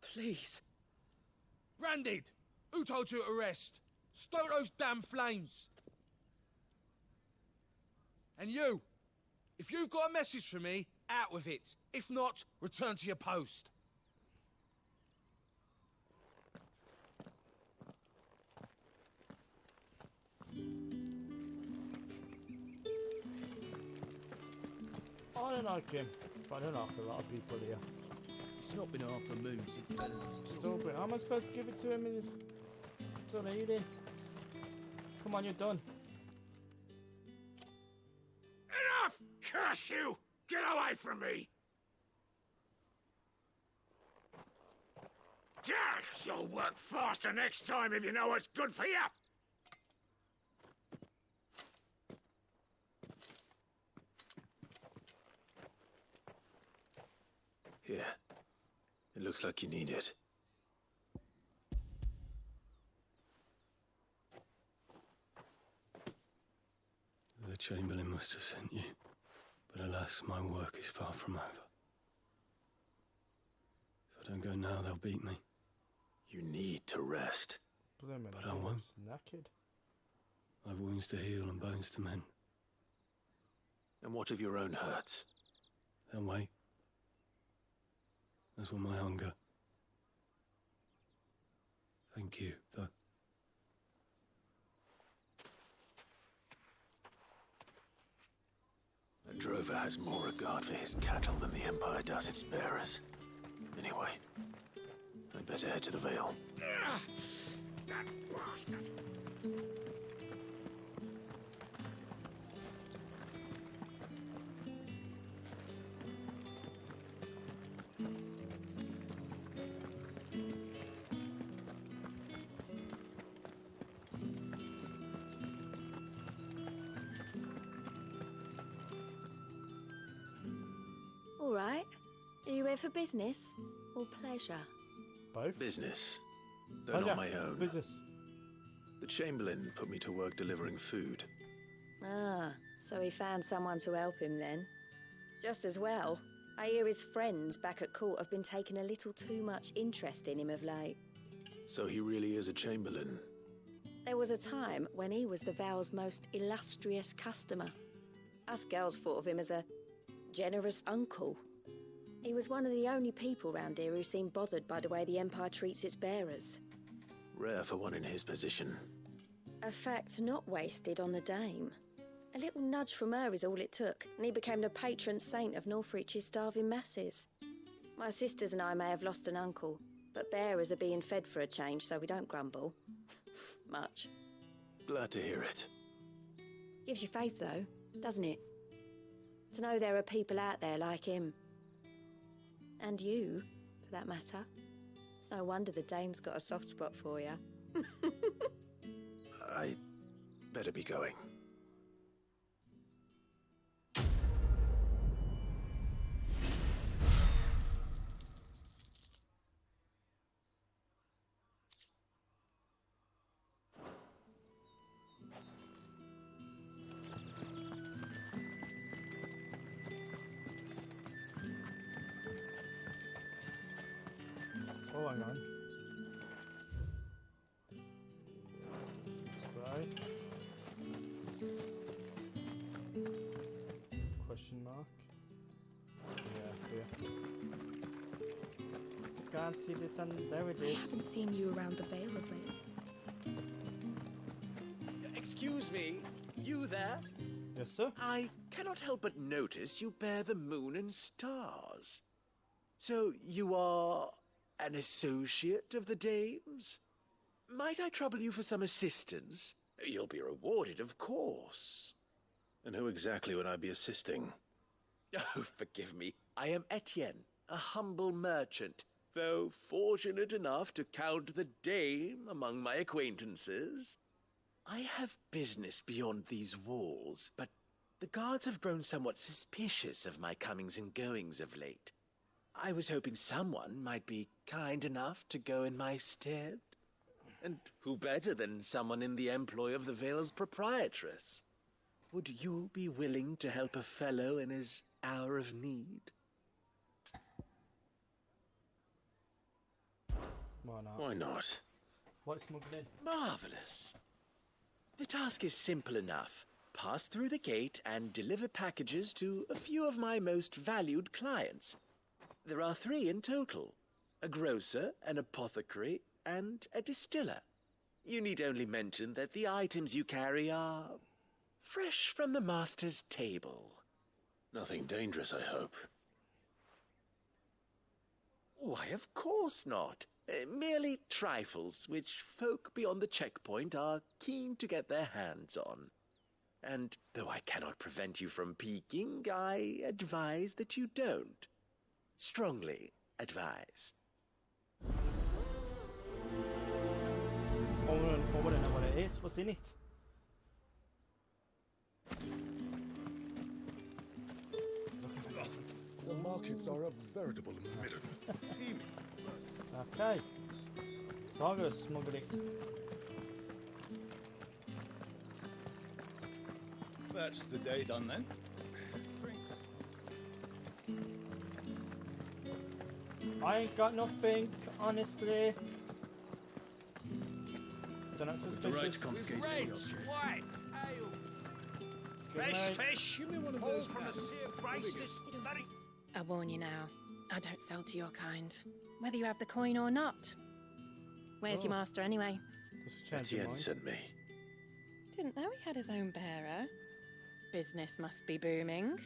Please. Branded! Who told you to rest? Stoke those damn flames! And you! If you've got a message for me, out with it. If not, return to your post. I don't like him, but I don't like a lot of people here. It's not been half a moon since Bella's. Stupid. How am I supposed to give it to him and he's still eating? Come on, you're done. Enough! Curse you! Get away from me! You'll work faster next time if you know what's good for you! Here. It looks like you need it. The Chamberlain must have sent you, but alas, my work is far from over. If I don't go now, they'll beat me. You need to rest. But I won't. Knackered. I've wounds to heal and bones to mend. And what of your own hurts? They'll wait. As will my hunger. Thank you, though. A drover has more regard for his cattle than the Empire does its bearers. Anyway, I'd better head to the Vale. That bastard! All right. Are you here for business or pleasure? Both. Business. Though Pleasure. not my own. Business. The Chamberlain put me to work delivering food. Ah, so he found someone to help him then. Just as well. I hear his friends back at court have been taking a little too much interest in him of late. So he really is a Chamberlain. There was a time when he was the Vale's most illustrious customer. Us girls thought of him as a generous uncle. He was one of the only people round here who seemed bothered by the way the Empire treats its bearers. Rare for one in his position. A fact not wasted on the dame. A little nudge from her is all it took, and he became the patron saint of Northreach's starving masses. My sisters and I may have lost an uncle, but bearers are being fed for a change, so we don't grumble. Much. Glad to hear it. Gives you faith, though, doesn't it? To know there are people out there like him. And you, for that matter. It's no wonder the dame's got a soft spot for you. I better be going. Oh, hang on. Spray. Question mark. Yeah, here. Can't see the ton. There it I is. haven't seen you around the Vale of late. Excuse me, you there? Yes, sir? I cannot help but notice you bear the moon and stars. So you are an associate of the dame's? Might I trouble you for some assistance? You'll be rewarded, of course. And who exactly would I be assisting? Oh, forgive me. I am Etienne, a humble merchant, though fortunate enough to count the dame among my acquaintances. I have business beyond these walls, but the guards have grown somewhat suspicious of my comings and goings of late. I was hoping someone might be kind enough to go in my stead. And who better than someone in the employ of the Vale's proprietress? Would you be willing to help a fellow in his hour of need? Why not? Why not? What's smuggling? Marvelous. The task is simple enough. Pass through the gate and deliver packages to a few of my most valued clients. There are 3 in total. A grocer, an apothecary, and a distiller. You need only mention that the items you carry are fresh from the master's table. Nothing dangerous, I hope. Why, of course not. Merely trifles which folk beyond the checkpoint are keen to get their hands on. And though I cannot prevent you from peeking, I advise that you don't. Strongly advise. I want to know what it is. What's in it? The markets are a veritable midden. Teeming. Okay. So I'm going to smuggle it. That's the day done then. I ain't got nothing, honestly. Don't know, just The right to fishes. confiscate all Reds, objects. whites, ale. Good Fresh night. fish. Give me one of All those from the now. sea of grace this bloody... I warn you now, I don't sell to your kind, whether you have the coin or not. Where's your Oh. master anyway? Just a change of Etienne mind. sent me. Didn't know he had his own bearer. Business must be booming.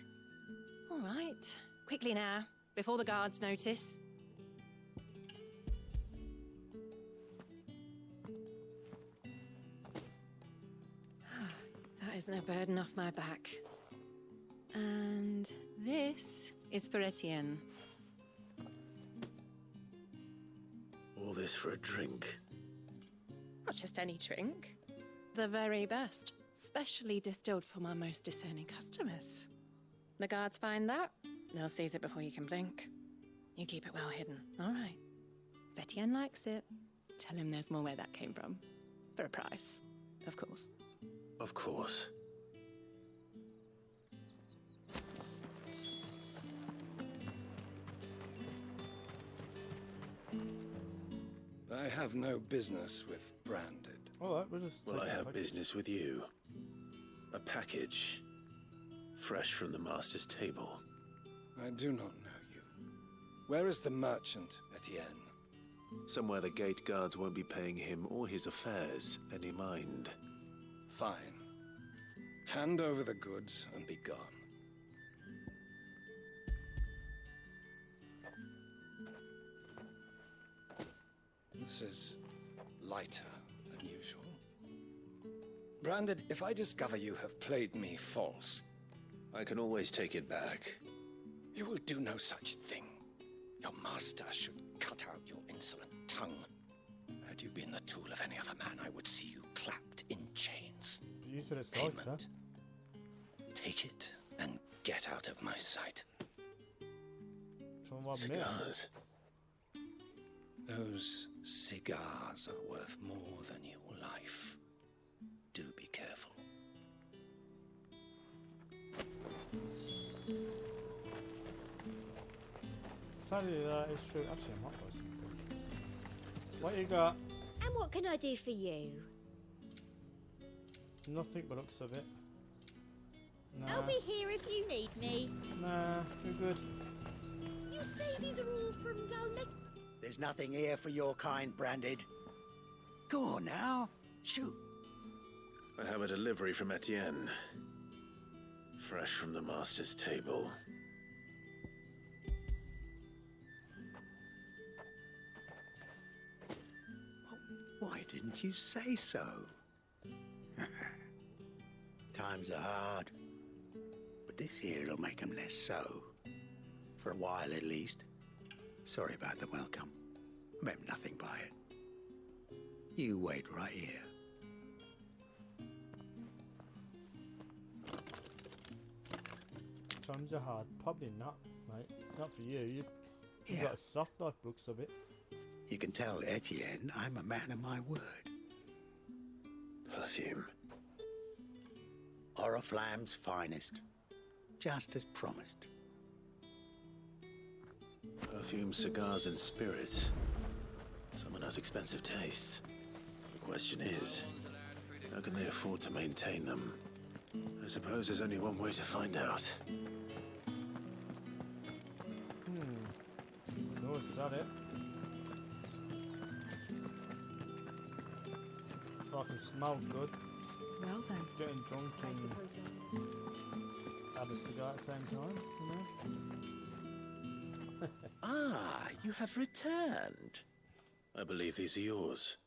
All right, quickly now, before the guards notice. That isn't a burden off my back. And this is for Etienne. All this for a drink. Not just any drink. The very best, specially distilled for my most discerning customers. The guards find that, they'll seize it before you can blink. You keep it well hidden, all right? If Etienne likes it, tell him there's more where that came from. For a price, of course. Of course. I have no business with Branded. Alright, we'll just. Well, take I that have back. business with you. A package. Fresh from the master's table. I do not know you. Where is the merchant, Etienne? Somewhere the gate guards won't be paying him or his affairs any mind. Fine. Hand over the goods and be gone. This is lighter than usual. Branded, if I discover you have played me false, I can always take it back. you will do no such thing. Your master should cut out your insolent tongue. Had you been the tool of any other man, I would see you clapped in chains. You said it's lighter. Payment. Take it and get out of my sight. Cigars. Those cigars are worth more than your life. Do be careful. Sadly, that is true. Actually, I might buy something. What you got? And what can I do for you? Nothing but looks of it. Nah. I'll be here if you need me. Nah, you're good. You say these are all from Dalmec? There's nothing here for your kind, Branded. Go on now. Shoot. I have a delivery from Etienne. Fresh from the master's table. Why didn't you say so? Times are hard. But this here'll make 'em less so. For a while at least. Sorry about the welcome. Meant nothing by it. You wait right here. Times are hard. Probably not, mate. Not for you. You've Yeah. got a soft life, looks of it. You can tell Etienne I'm a man of my word. Perfume. Oriflamme's finest. Just as promised. Perfume, cigars, and spirits. Someone has expensive tastes. The question is, how can they afford to maintain them? I suppose there's only one way to find out. No, is that it? So I can smell good. Well then. Getting drunk I and suppose so. have a cigar at the same time, you know? Ah, you have returned. I believe these are yours.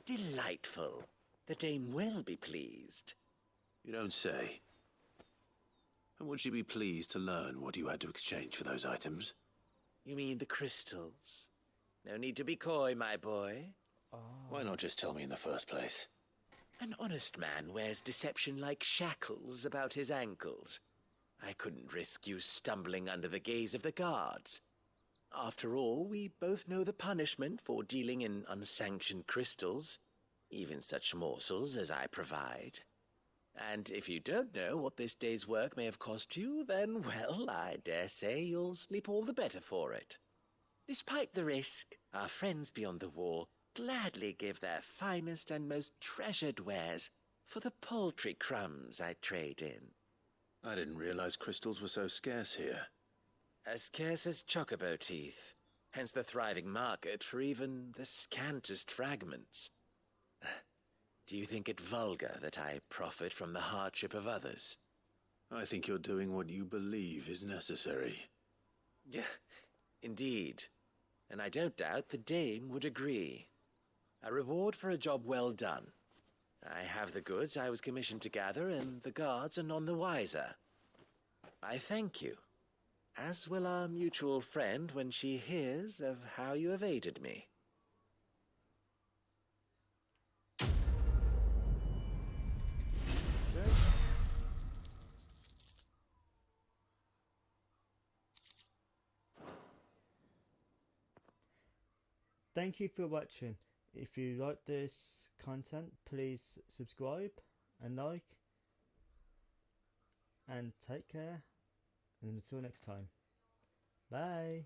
Delightful. The dame will be pleased. You don't say. And would she be pleased to learn what you had to exchange for those items? You mean the crystals? No need to be coy, my boy. Why not just tell me in the first place? An honest man wears deception like shackles about his ankles. I couldn't risk you stumbling under the gaze of the guards. After all, we both know the punishment for dealing in unsanctioned crystals, even such morsels as I provide. And if you don't know what this day's work may have cost you, then, well, I dare say you'll sleep all the better for it. Despite the risk, our friends beyond the wall gladly give their finest and most treasured wares for the paltry crumbs I trade in. I didn't realize crystals were so scarce here. As scarce as chocobo teeth, hence the thriving market for even the scantest fragments. Do you think it vulgar that I profit from the hardship of others? I think you're doing what you believe is necessary. Yeah, indeed. And I don't doubt the dame would agree. A reward for a job well done. I have the goods I was commissioned to gather, and the guards are none the wiser. I thank you, as will our mutual friend when she hears of how you have aided me. Thank you for watching. If you like this content, please subscribe and like. And take care. And until next time. Bye.